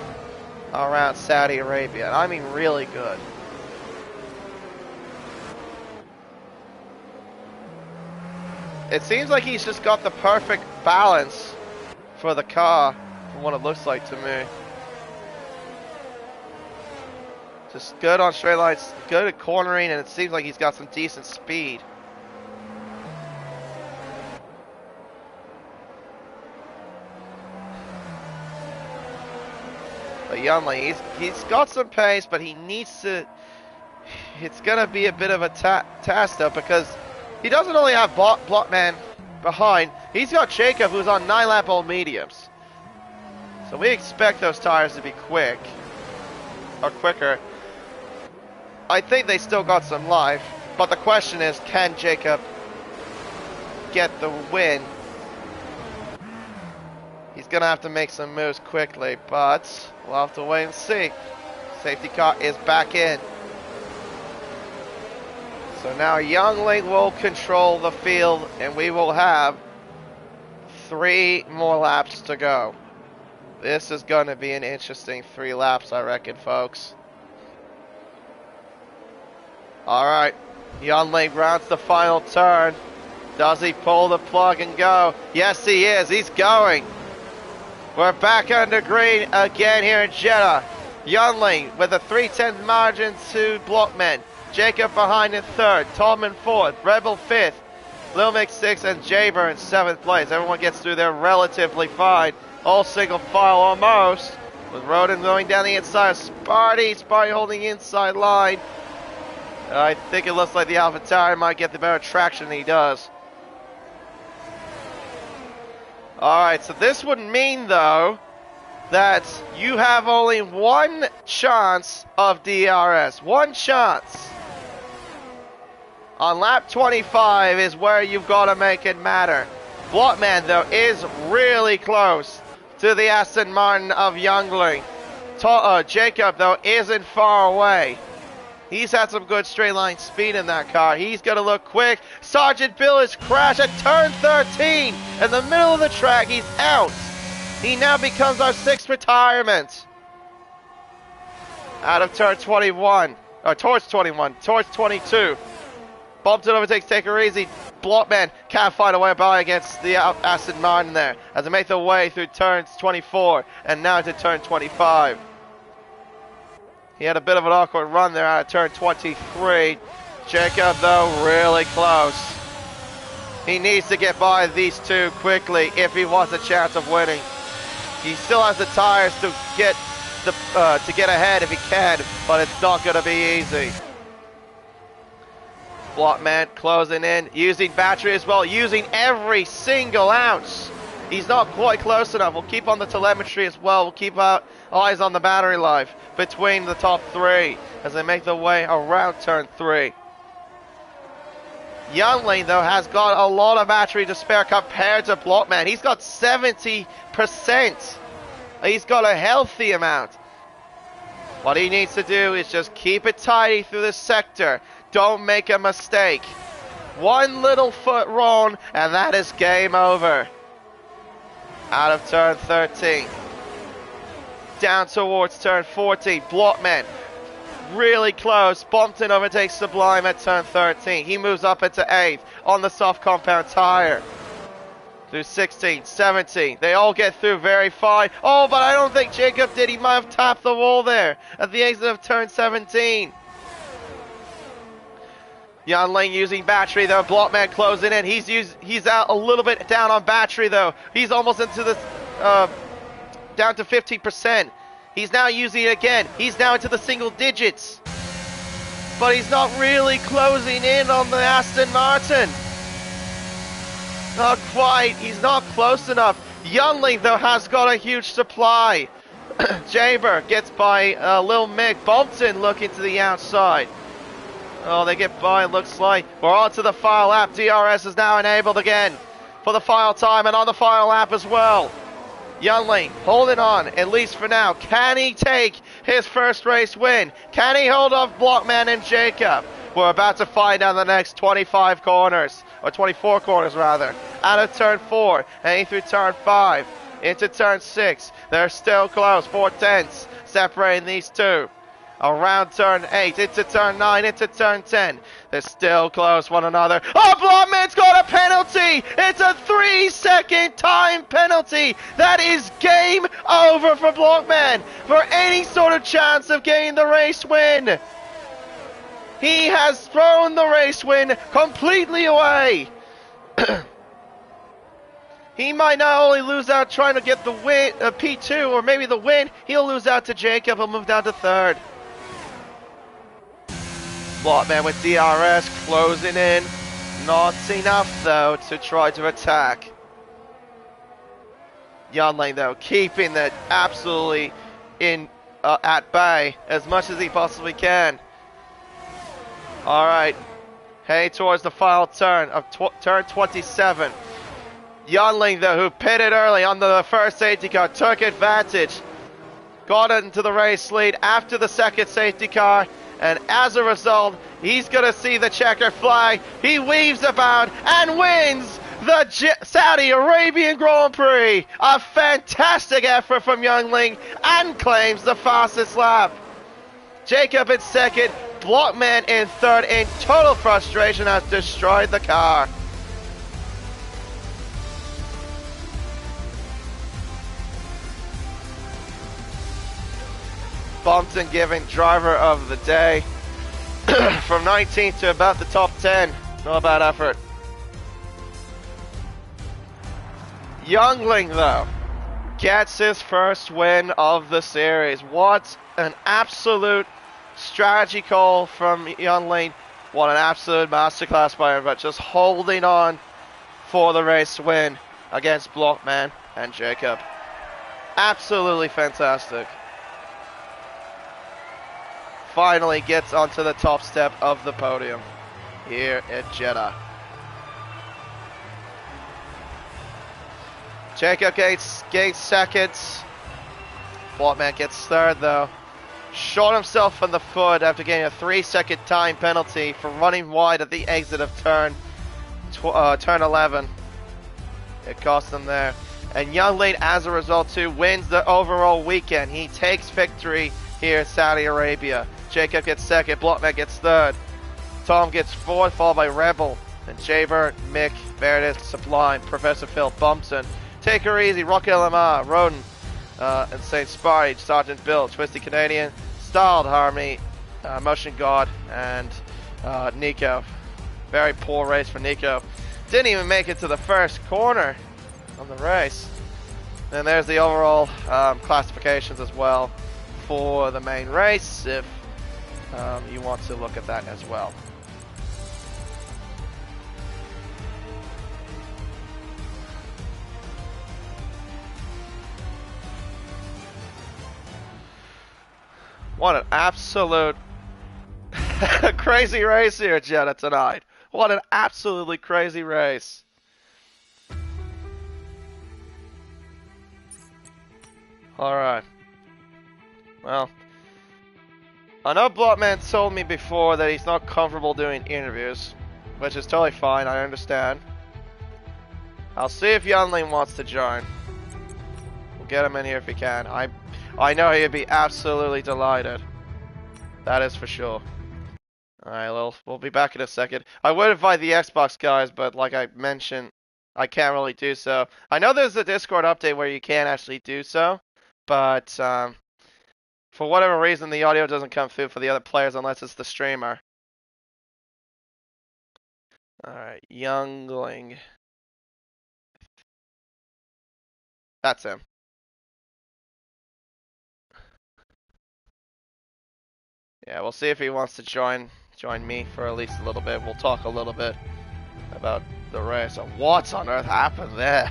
around Saudi Arabia. I mean really good. It seems like he's just got the perfect balance for the car, from what it looks like to me. Just good on straight lines, good at cornering, and it seems like he's got some decent speed. But Youngling, he's got some pace, but he needs to... It's going to be a bit of a task, though, because he doesn't only have Blockman behind. He's got Jacob, who's on 9-lap old mediums. So we expect those tires to be quick. Or quicker. I think they still got some life. But the question is, can Jacob get the win? He's going to have to make some moves quickly, but we'll have to wait and see. Safety car is back in. So now Youngling will control the field, and we will have 3 more laps to go. This is going to be an interesting 3 laps, I reckon, folks. Alright, Youngling rounds the final turn. Does he pull the plug and go? Yes, he is. He's going. We're back under green again here in Jeddah. Youngling with a 3/10 margin to Blockman. Jacob behind in 3rd. Tolman 4th. Rebel 5th. Lil Mix 6th and Jaber in 7th place. Everyone gets through there relatively fine. All single file almost. With Roden going down the inside. Sparty holding the inside line. I think it looks like the AlphaTauri might get the better traction than he does. Alright, so this would mean, though, that you have only 1 chance of DRS. 1 chance. On lap 25 is where you've got to make it matter. Blockman, though, is really close to the Aston Martin of Youngling. Jacob, though, isn't far away. He's had some good straight line speed in that car. He's going to look quick. Sergeant Bill has crashed at turn 13. In the middle of the track, he's out. He now becomes our 6th retirement. Out of turn 21. Or towards 21. Towards 22. Bumped it overtakes, take her easy. Blockman can't find a way by against the Aston Martin there. As they make their way through turns 24. And now into turn 25. He had a bit of an awkward run there out of turn 23. Jacob, though, really close. He needs to get by these 2 quickly if he wants a chance of winning. He still has the tires to get ahead if he can, but it's not going to be easy. Blockman closing in, using battery as well, using every single ounce. He's not quite close enough. We'll keep on the telemetry as well. We'll keep our eyes on the battery life between the top 3 as they make their way around turn 3. Youngling, though, has got a lot of battery to spare compared to Blockman. He's got 70%. He's got a healthy amount. What he needs to do is just keep it tidy through this sector. Don't make a mistake. 1 little foot wrong, and that is game over. Out of turn 13. Down towards turn 14. Blockman really close. Bompton overtakes Sublime at turn 13. He moves up into 8th on the soft compound tire. through 16, 17. They all get through very fine. Oh, but I don't think Jacob did. He might have tapped the wall there at the exit of turn 17. Yanling using battery though. Blockman closing in. He's out a little bit down on battery though. He's almost into the down to 50%. He's now using it again. He's now into the single digits. But he's not really closing in on the Aston Martin. Not quite. He's not close enough. Yanling though has got a huge supply. Jaber gets by Lil Mick. Bompton looking to the outside. Oh, they get by, it looks like. We're on to the final lap. DRS is now enabled again for the final time and on the final lap as well. Yanling holding on, at least for now. Can he take his first race win? Can he hold off Blockman and Jacob? We're about to find out the next 25 corners, or 24 corners rather. Out of turn 4, heading through turn 5, into turn 6. They're still close, 4/10 separating these two. Around turn 8, into turn 9, into turn 10. They're still close one another. Oh, Blockman's got a penalty! It's a 3-second time penalty! That is game over for Blockman for any sort of chance of getting the race win. He has thrown the race win completely away. He might not only lose out trying to get the win, P2, or maybe the win, he'll lose out to Jacob. He'll move down to 3rd. Blockman with DRS closing in. Not enough though to try to attack. Yanling though keeping that absolutely in at bay as much as he possibly can. Alright, heading towards the final turn of turn 27. Yanling though, who pitted early on the first safety car, took advantage. Got into the race lead after the second safety car. And as a result, he's going to see the checker flag. He weaves about and wins the Saudi Arabian Grand Prix. A fantastic effort from Yanling and claims the fastest lap. Jacob in 2nd, Blockman in 3rd in total frustration has destroyed the car. Bompton giving driver of the day from 19th to about the top 10. Not a bad effort. Yanling though gets his first win of the series. What an absolute strategy call from Yanling. What an absolute masterclass by him, but just holding on for the race win against Blockman and Jacob. Absolutely fantastic. Finally gets onto the top step of the podium here at Jeddah. Jacob gates 2nd. Blockman gets 3rd though. Shot himself in the foot after getting a 3-second time penalty for running wide at the exit of turn 11. It cost him there. And Yanling, as a result too, wins the overall weekend. He takes victory here in Saudi Arabia. Jacob gets 2nd, Blockman gets 3rd. Tom gets 4th, followed by Rebel. And Jaber, Mick, Meredith, Sublime, Professor Phil, Bumpton, Take Her Easy, Rocket Lamar, Roden, and St. Sparty, Sergeant Bill, Twisty Canadian, Styled Harmony, Motion God, and Nico. Very poor race for Nico. Didn't even make it to the first corner on the race. And there's the overall classifications as well for the main race, if you want to look at that as well. What an absolute crazy race here at Jeddah tonight. What an absolutely crazy race. Alright. Well, I know Blockman told me before that he's not comfortable doing interviews, which is totally fine, I understand. I'll see if Yanling wants to join. We'll get him in here if he can. I know he'd be absolutely delighted. That is for sure. Alright, we'll be back in a second. I would invite the Xbox guys, but like I mentioned I can't really do so. I know there's a Discord update where you can actually do so, but for whatever reason, the audio doesn't come through for the other players unless it's the streamer. Alright, Youngling. That's him. Yeah, we'll see if he wants to join me for at least a little bit. We'll talk a little bit about the race. What on earth happened there?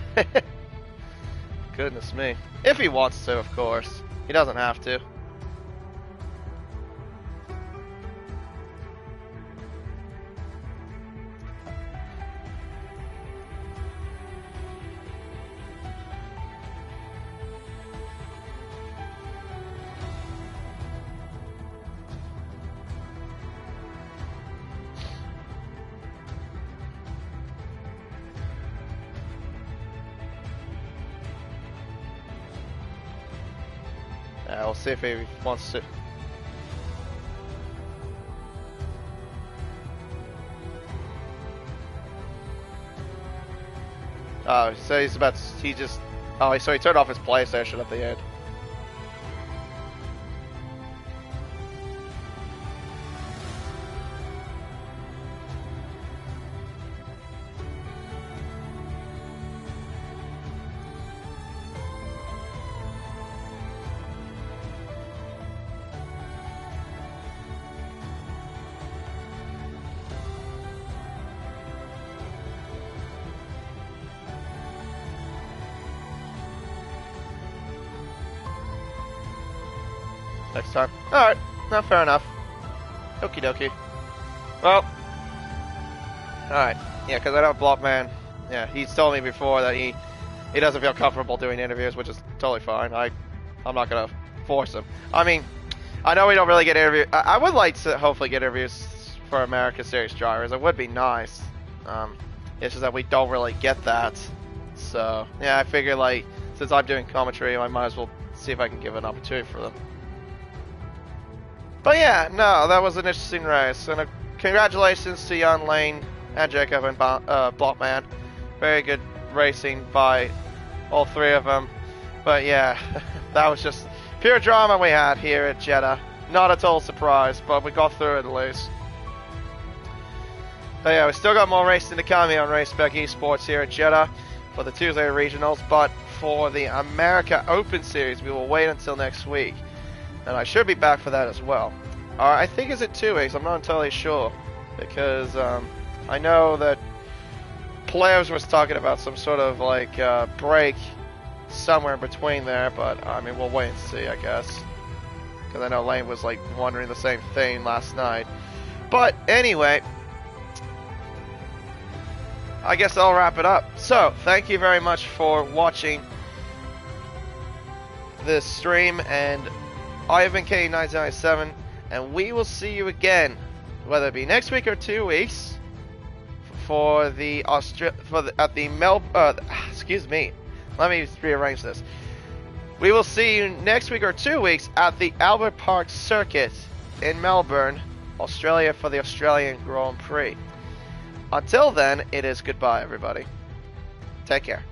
Goodness me. If he wants to, of course. He doesn't have to. We'll see if he wants to. Oh, so he's about to, he just, oh, so he turned off his PlayStation at the end. Next time. Alright, no, fair enough. Okie dokie. Well, alright. Yeah, because I know Blockman, yeah, he's told me before that he doesn't feel comfortable doing interviews, which is totally fine. I'm not going to force him. I mean, I know we don't really get interviews. I would like to hopefully get interviews for America Series drivers. It would be nice. It's just that we don't really get that. So, yeah, I figure, like, since I'm doing commentary, I might as well see if I can give an opportunity for them. But yeah, no, that was an interesting race, and congratulations to Jan Lane and Jacob and Blockman. Very good racing by all three of them. But yeah, that was just pure drama we had here at Jeddah. Not a total surprise, but we got through it at least. But yeah, we still got more racing to come here on Race Spec Esports here at Jeddah for the Tuesday regionals, but for the America Open Series, we will wait until next week. And I should be back for that as well. I think is it 2 weeks? I'm not entirely sure. Because I know that Players was talking about some sort of like break somewhere in between there. But I mean, we'll wait and see, I guess. Because I know Lane was like wondering the same thing last night. But anyway, I guess I'll wrap it up. So, thank you very much for watching this stream, and I have been K1997, and we will see you again, whether it be next week or 2 weeks, for the excuse me, let me rearrange this. We will see you next week or 2 weeks at the Albert Park Circuit in Melbourne, Australia, for the Australian Grand Prix. Until then, it is goodbye, everybody. Take care.